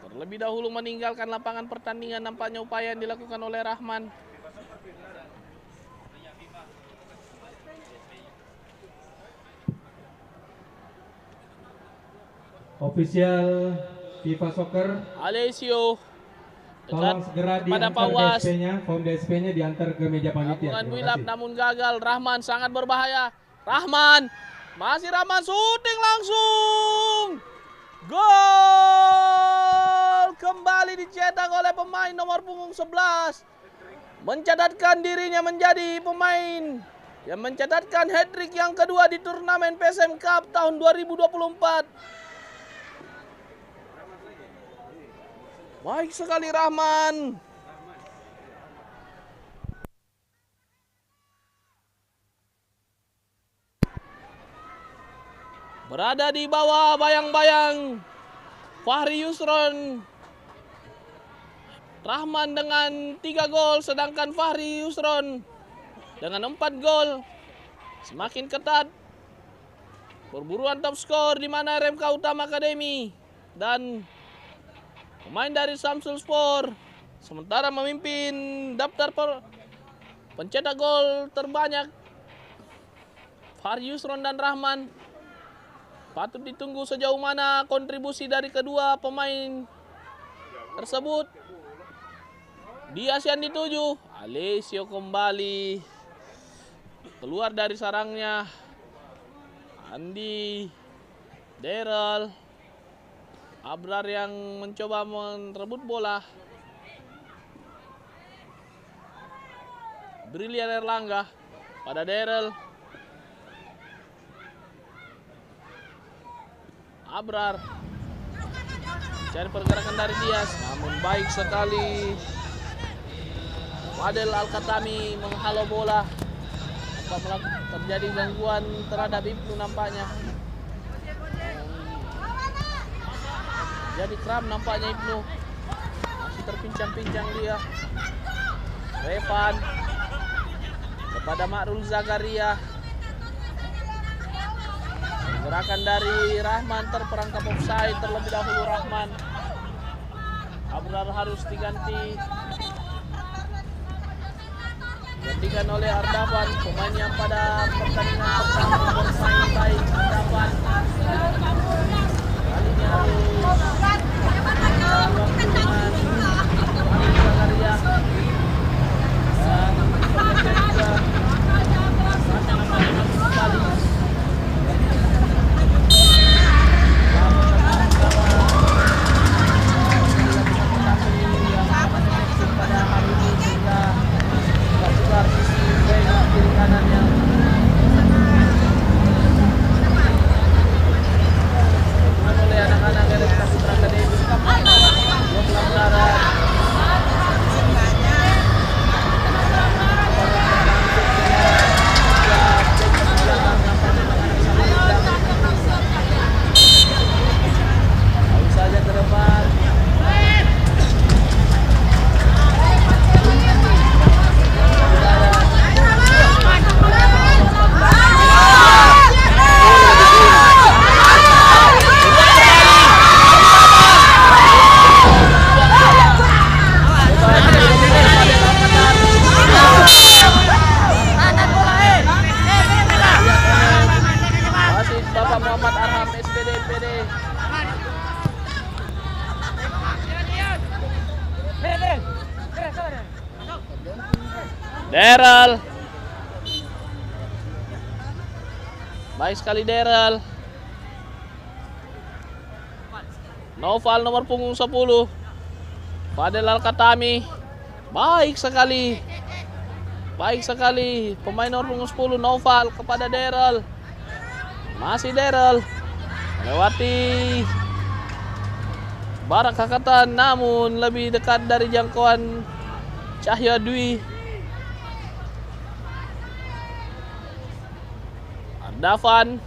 terlebih dahulu meninggalkan lapangan pertandingan. Nampaknya upaya yang dilakukan oleh Rahman. Official FIFA Soccer, Alessio tolong dekat segera pada diantar Pawas. DSP-nya, form DSP-nya diantar ke meja panitia. Gabungan Terima Wilap kasih. namun gagal. Rahman sangat berbahaya. Rahman, masih Rahman, syuting langsung. Gol! Kembali dicetak oleh pemain nomor punggung 11. Mencatatkan dirinya menjadi pemain yang mencatatkan hat-trick yang kedua di turnamen PSM Cup tahun 2024. Baik sekali Rahman. Berada di bawah bayang-bayang Fahri Yusron. Rahman dengan 3 gol, sedangkan Fahri Yusron dengan 4 gol. Semakin ketat perburuan top skor di mana RMK Utama Akademi dan pemain dari Samsul Sport Sementara memimpin daftar pencetak gol terbanyak Farius Rondan Rahman. Patut ditunggu sejauh mana kontribusi dari kedua pemain tersebut. Dias yang dituju, Alessio kembali keluar dari sarangnya. Andi, Daryl, Abrar yang mencoba merebut bola. Brilian Erlangga pada Daryl. Abrar cari pergerakan dari Dias, namun baik sekali Fadel Al-Khatami menghalau bola. Terjadi gangguan terhadap Ibnu nampaknya. Jadi kram nampaknya Ibnu. Masih terpincang-pincang dia. Revan kepada Ma'rul Zakaria. Gerakan dari Rahman terperangkap offside terlebih dahulu Rahman. Abrar harus diganti. Digantikan oleh Ardavan, pemain yang pada pertandingan pertama bermain baik. Ardavan kali ini harus waktu dengan Ma'rul Zakaria. Dan pergantian juga masih namanya kembali. Kiri kanan yang oleh anak-anak dari Saputra Academy. Dua pelanggaran. Lalu saja ke depan. Bapak Muhammad Arham SPD MPD. Daryl. Baik sekali Daryl. Noval nomor punggung 10. Fadel Al-Khatami. Baik sekali. Baik sekali pemain nomor punggung 10 Noval kepada Daryl. Masih Daryl melewati Barak Hakatan, namun lebih dekat dari jangkauan Cahya Dwi. Ardavan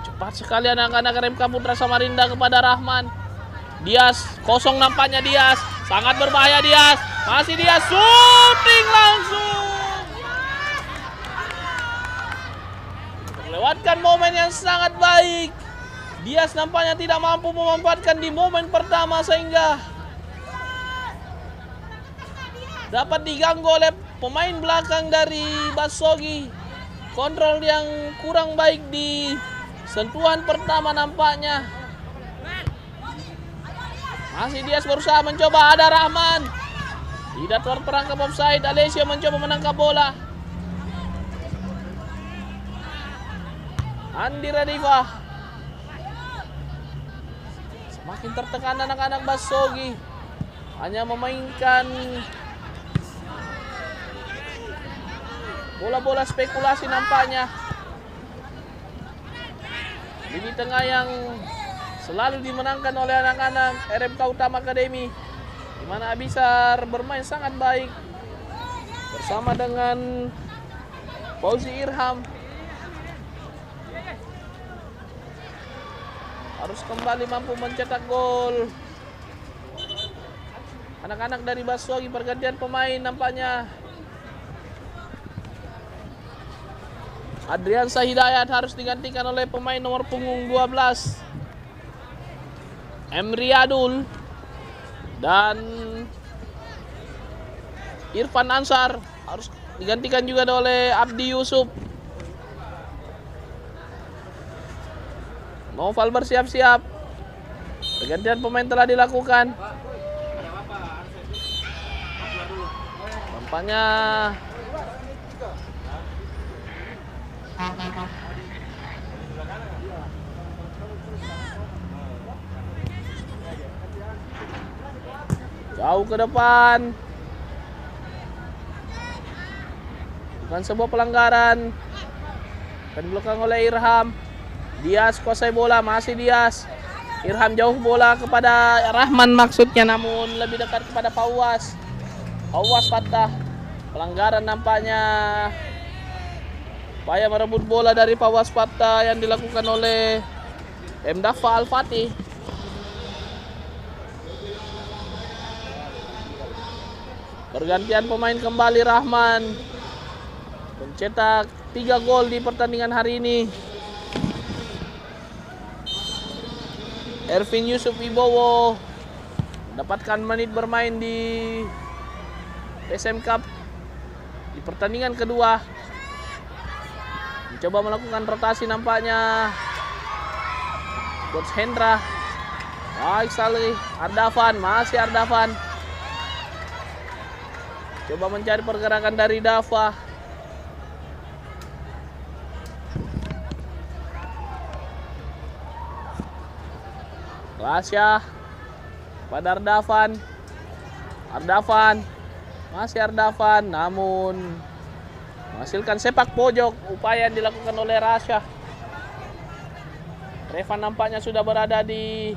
cepat sekali anak-anak RMK Putra Samarinda kepada Rahman. Dias kosong nampaknya. Dias sangat berbahaya. Dias masih Dias shooting langsung. Melewatkan momen yang sangat baik. Dias nampaknya tidak mampu memanfaatkan di momen pertama sehingga dapat diganggu oleh pemain belakang dari Basogi. Kontrol yang kurang baik di sentuhan pertama nampaknya. Masih Dias berusaha mencoba, ada Rahman. Tidak terperangkap offside. Alessio mencoba menangkap bola. Andi Radiva. Semakin tertekan anak-anak Basogi. Hanya memainkan bola-bola spekulasi nampaknya. Lini tengah yang selalu dimenangkan oleh anak-anak RMK Utama Academy, di mana Abisar bermain sangat baik bersama dengan Fauzi Irham. Harus kembali mampu mencetak gol. Anak-anak dari Basogi, pergantian pemain nampaknya. Adrian Sahidayat harus digantikan oleh pemain nomor punggung 12 Emri Adul, dan Irfan Ansar harus digantikan juga oleh Abdi Yusuf. Noval bersiap-siap. Pergantian pemain telah dilakukan. Nampaknya jauh ke depan. Bukan sebuah pelanggaran. Akan belakang oleh Irham. Dias kuasai bola, masih Dias. Irham jauh bola kepada Rahman maksudnya, namun lebih dekat kepada Fawwas. Fawwas patah. Pelanggaran nampaknya. Upaya merebut bola dari Fawwas patah yang dilakukan oleh Mdafa Al-Fatih. Pergantian pemain kembali. Rahman mencetak 3 gol di pertandingan hari ini. Ervin Yusuf Wibowo mendapatkan menit bermain di SM Cup di pertandingan kedua. Mencoba melakukan rotasi nampaknya Coach Hendra. Baik sekali Ardavan, masih Ardavan. Coba mencari pergerakan dari Dava. Rasya pada Ardavan. Ardavan, masih Ardavan, namun menghasilkan sepak pojok. Upaya yang dilakukan oleh Rasya. Revan nampaknya sudah berada di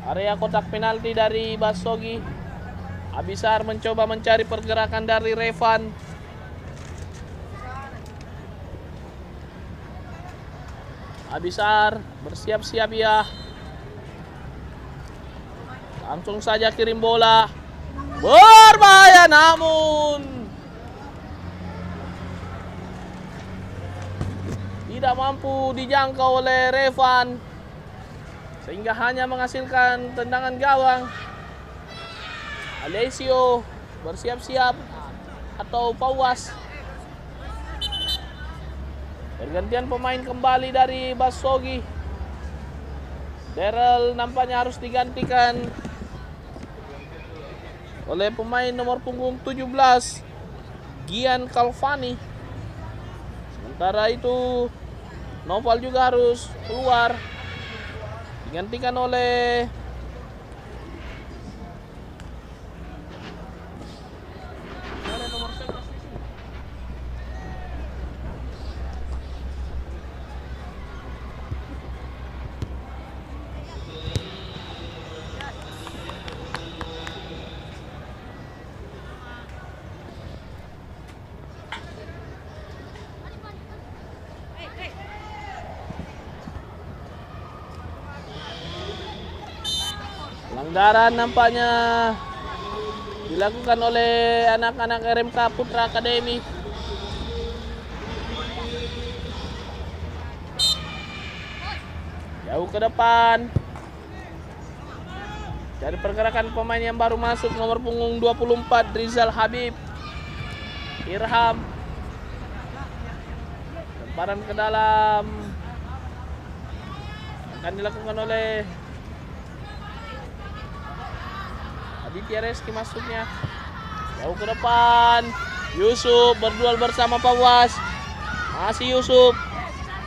area kotak penalti dari Basogi. Abisar mencoba mencari pergerakan dari Revan. Abisar bersiap-siap ya. Langsung saja kirim bola. Berbahaya namun tidak mampu dijangkau oleh Revan, sehingga hanya menghasilkan tendangan gawang. Alessio bersiap-siap atau Fawwas. Pergantian pemain kembali dari Basogi. Daryl nampaknya harus digantikan oleh pemain nomor punggung 17 Gian Calvani. Sementara itu Noval juga harus keluar, digantikan oleh pelanggaran nampaknya dilakukan oleh anak-anak RMK Putra Academy. Jauh ke depan. Dari pergerakan pemain yang baru masuk, nomor punggung 24 Rizal Habib. Irham. Lemparan ke dalam akan dilakukan oleh Aditya Reski masuknya. Jauh ke depan. Yusuf berduel bersama Fawwas. Masih Yusuf.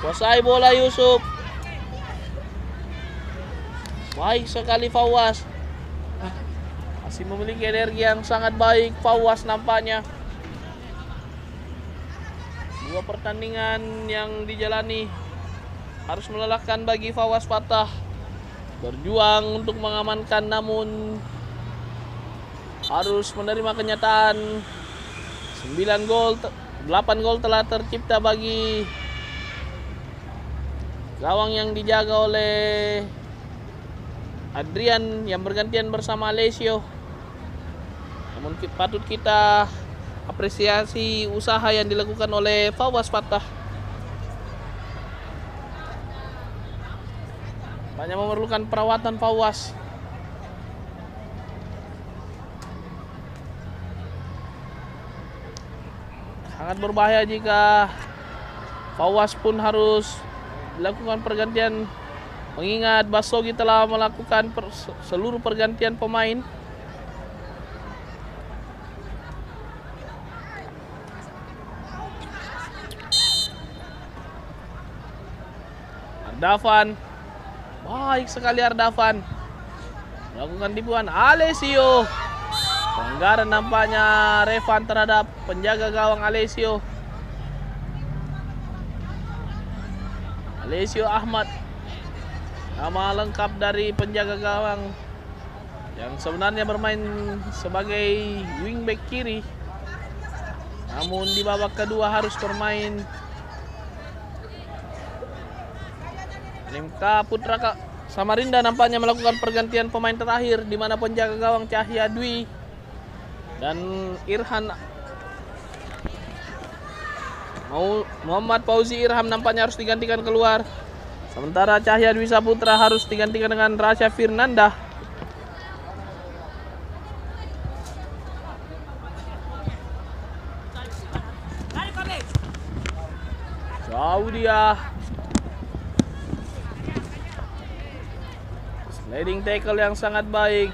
Kuasai bola Yusuf. Baik sekali Fawwas. Masih memiliki energi yang sangat baik Fawwas nampaknya. Dua pertandingan yang dijalani harus melelahkan bagi Fawwas Fatah. Berjuang untuk mengamankan, namun harus menerima kenyataan 8 gol telah tercipta bagi gawang yang dijaga oleh Adrian yang bergantian bersama Alessio. Namun patut kita apresiasi usaha yang dilakukan oleh Fawaz Fattah. Banyak memerlukan perawatan Fawaz. Sangat berbahaya jika Fawaz pun harus dilakukan pergantian, mengingat Basogi telah melakukan seluruh pergantian pemain. Ardavan, baik sekali Ardavan melakukan tipuan. Alessio, pelanggaran nampaknya Revan terhadap penjaga gawang Alessio. Alessio Ahmad, nama lengkap dari penjaga gawang yang sebenarnya bermain sebagai wingback kiri, namun di babak kedua harus bermain MK Putra Samarinda nampaknya melakukan pergantian pemain terakhir, di mana penjaga gawang Cahya Dwi dan Irhan Muhammad Fauzi Irham nampaknya harus digantikan keluar. Sementara Cahya Dwi Saputra harus digantikan dengan Rasya Firnanda. Jauh dia. Sliding tackle yang sangat baik.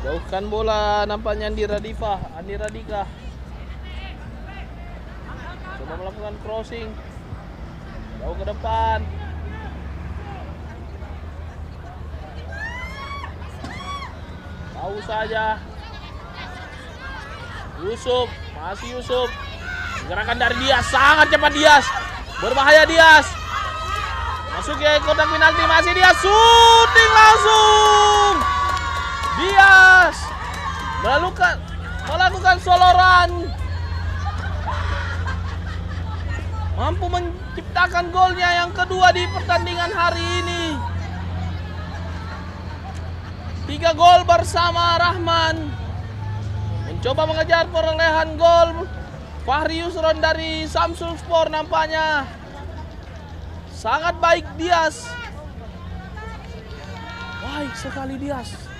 Jauhkan bola nampaknya Andi Radika. Coba melakukan crossing. Jauh ke depan. Tahu saja. Yusuf, masih Yusuf. Gerakan dari Dias, sangat cepat Dias. Berbahaya Dias. Masuk ke kotak penalti, masih Dias, shooting langsung. Dias melakukan soloran, mampu menciptakan golnya yang kedua di pertandingan hari ini. 3 gol bersama Rahman. Mencoba mengejar perolehan gol Fahri Yusron dari Samsul Sport nampaknya. Sangat baik Dias. Baik sekali Dias.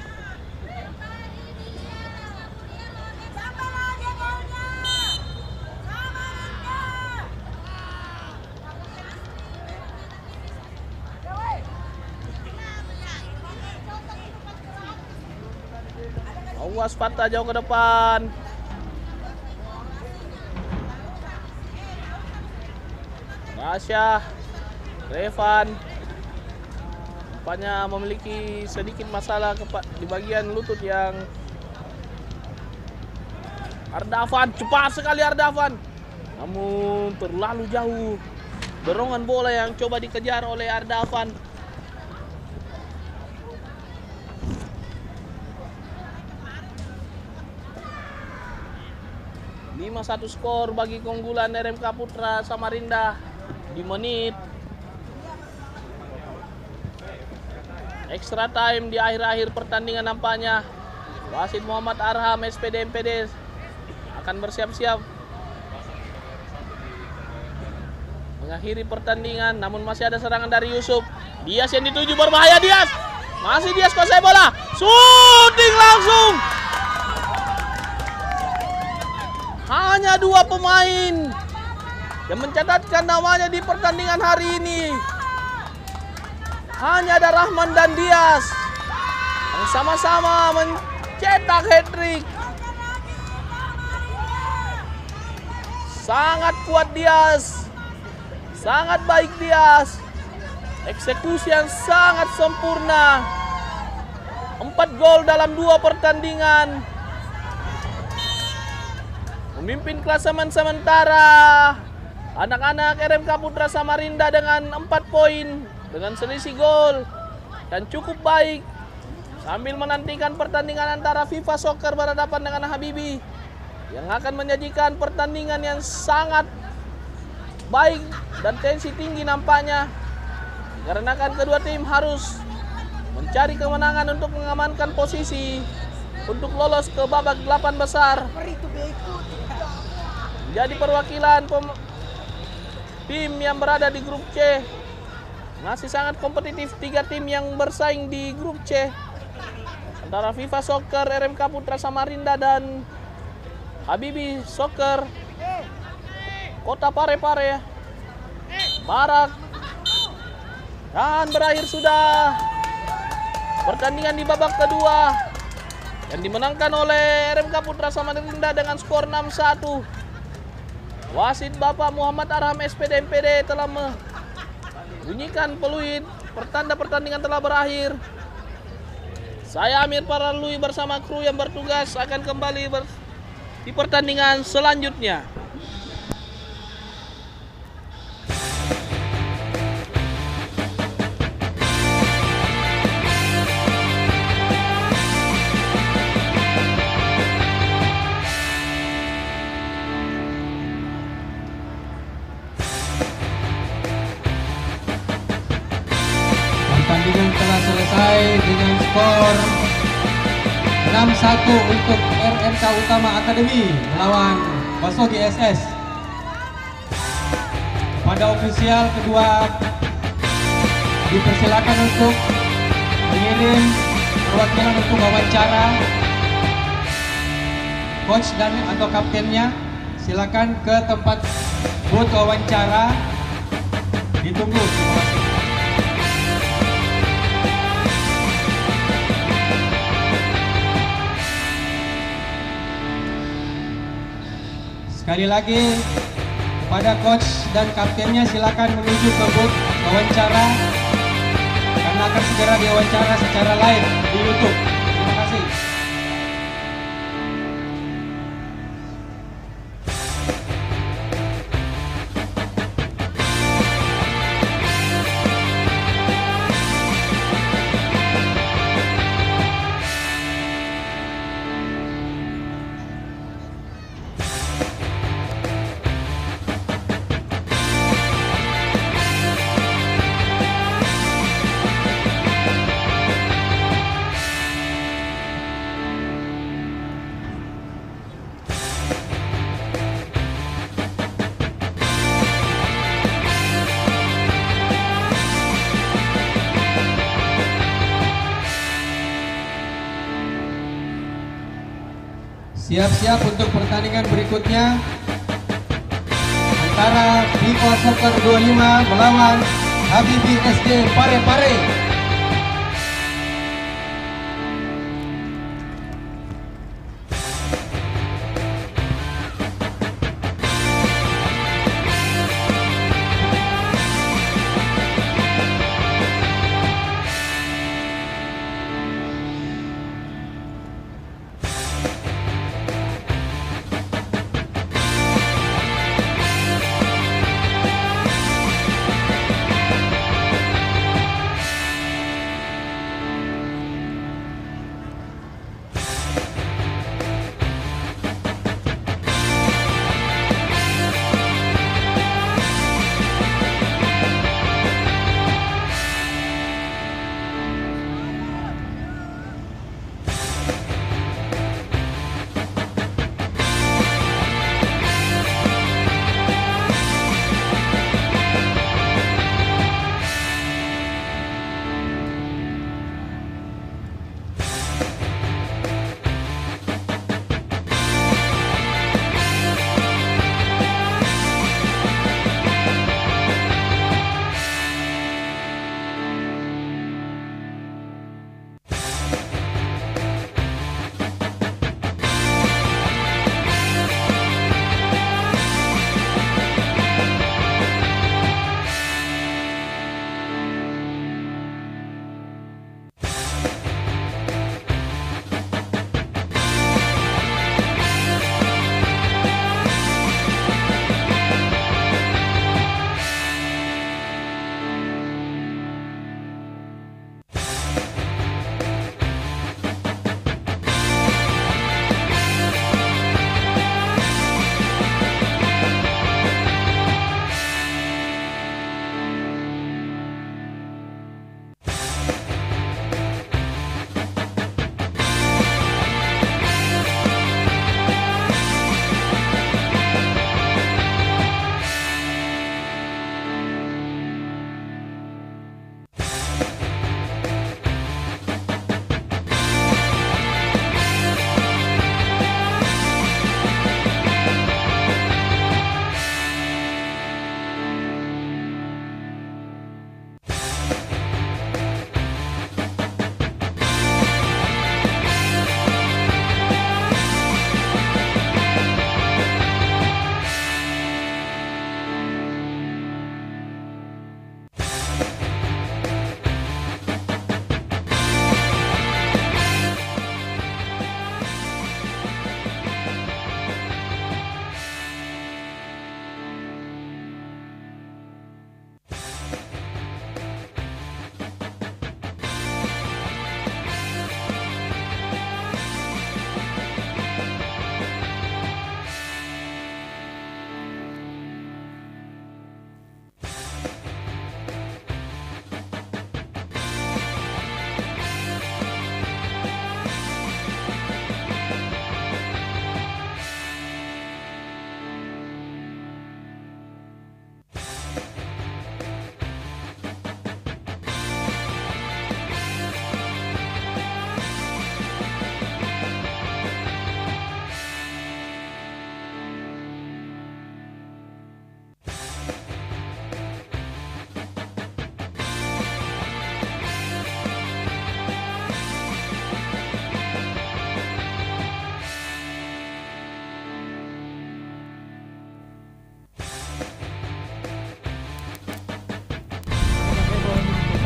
Fawaz Fattah jauh ke depan. Rasya Revan nampaknya memiliki sedikit masalah di bagian lutut yang. Ardavan, cepat sekali Ardavan, namun terlalu jauh. Dorongan bola yang coba dikejar oleh Ardavan. (5-1) skor bagi keunggulan RMK Putra Samarinda di menit extra time di akhir-akhir pertandingan. Nampaknya wasit Muhammad Arham SPD MPD akan bersiap-siap mengakhiri pertandingan, namun masih ada serangan dari Yusuf. Dias yang dituju, berbahaya Dias. Masih Dias kuasai bola. Shooting langsung. Hanya 2 pemain yang mencatatkan namanya di pertandingan hari ini. Hanya ada Rahman dan Dias yang sama-sama mencetak hat-trick. Sangat kuat Dias. Sangat baik Dias. Eksekusi yang sangat sempurna. 4 gol dalam 2 pertandingan. Memimpin klasemen sementara anak-anak RMK Putra Samarinda dengan 4 poin dengan selisih gol dan cukup baik, sambil menantikan pertandingan antara FIFA Soccer berhadapan dengan Habibi yang akan menyajikan pertandingan yang sangat baik dan tensi tinggi nampaknya, karena kedua tim harus mencari kemenangan untuk mengamankan posisi untuk lolos ke babak 8 besar. Jadi perwakilan tim yang berada di grup C masih sangat kompetitif. 3 tim yang bersaing di grup C antara Viva Soccer, RMK Putra Samarinda dan Habibi Soccer Kota Parepare Barak. Dan berakhir sudah pertandingan di babak kedua yang dimenangkan oleh RMK Putra Samarinda dengan skor 6-1. Wasit Bapak Muhammad Arham SPD MPD telah membunyikan peluit pertanda pertandingan telah berakhir. Saya Amir Paralui bersama kru yang bertugas akan kembali di pertandingan selanjutnya. Pertandingan telah selesai dengan skor 6-1 untuk RMK Utama Akademi melawan Basogi SS. Pada ofisial kedua dipersilakan untuk mengirim perwakilan untuk wawancara coach dan atau kaptennya. Silakan ke tempat booth wawancara. Ditunggu. Terima kasih. Sekali lagi kepada coach dan kaptennya silakan menuju ke booth wawancara karena akan segera diwawancara secara live di YouTube. Terima kasih. Siap-siap untuk pertandingan berikutnya antara Viva Soccer 25 melawan Habibi SD Parepare.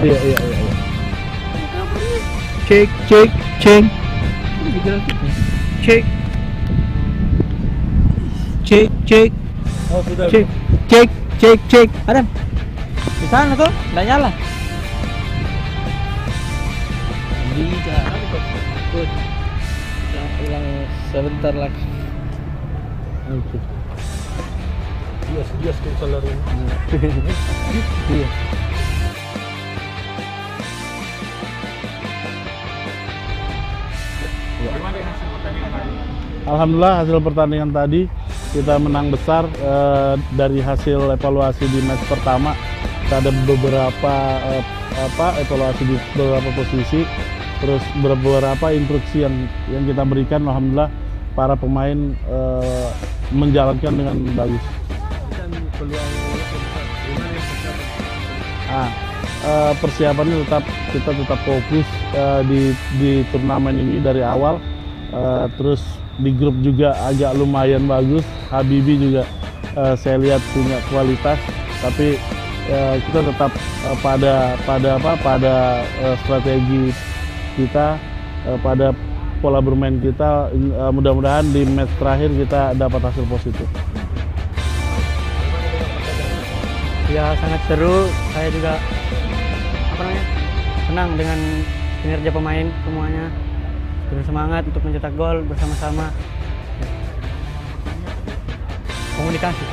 Iya. Cek. Cek. Oh, sudah. Cek. Adam. Di sana tuh, nggak nyala. Bisa. Ikut. Kita pulang sebentar lagi. Oke. Yes, kita lari. Iya. Alhamdulillah hasil pertandingan tadi kita menang besar. Dari hasil evaluasi di match pertama kita ada beberapa evaluasi di beberapa posisi, terus beberapa instruksi yang kita berikan. Alhamdulillah para pemain menjalankan dengan bagus. Persiapannya kita tetap fokus di turnamen ini dari awal. Terus di grup juga agak lumayan bagus. Habibie juga saya lihat punya kualitas, tapi kita tetap pada strategi kita, pada pola bermain kita. Mudah-mudahan di match terakhir kita dapat hasil positif. Ya sangat seru, saya juga senang dengan kinerja pemain semuanya, bersemangat untuk mencetak gol bersama-sama. Komunikasi.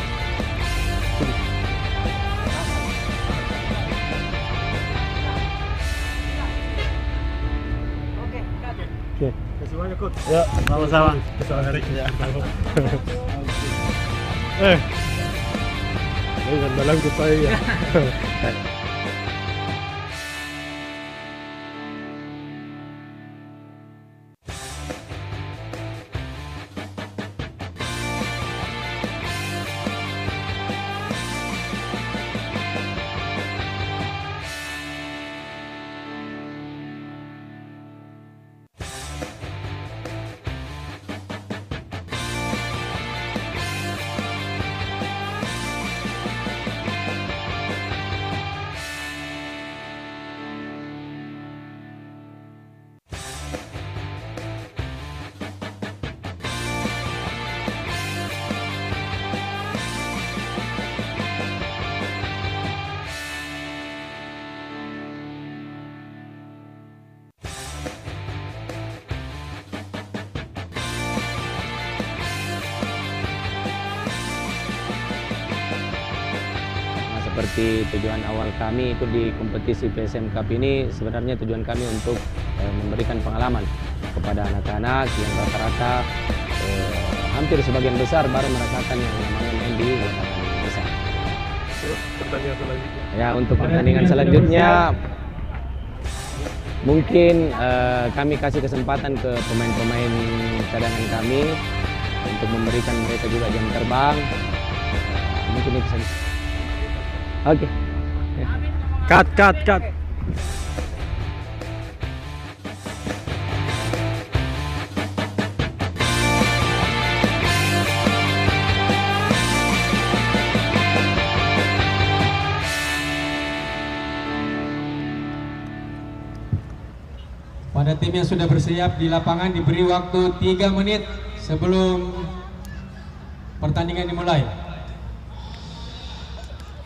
Oke. Kasih banyak, Coach. Ya, sama-sama. Jangan dalam ke saya ya. Seperti tujuan awal kami itu di kompetisi PSM Cup ini, sebenarnya tujuan kami untuk memberikan pengalaman kepada anak-anak yang rata-rata hampir sebagian besar baru merasakan yang namanya main di lapangan besar. Pertandingan selanjutnya. Ya, untuk pertandingan selanjutnya mungkin kami kasih kesempatan ke pemain-pemain cadangan kami untuk memberikan mereka juga jam terbang. Mungkin itu saja. Oke. Cut. Pada tim yang sudah bersiap di lapangan diberi waktu 3 menit sebelum pertandingan dimulai.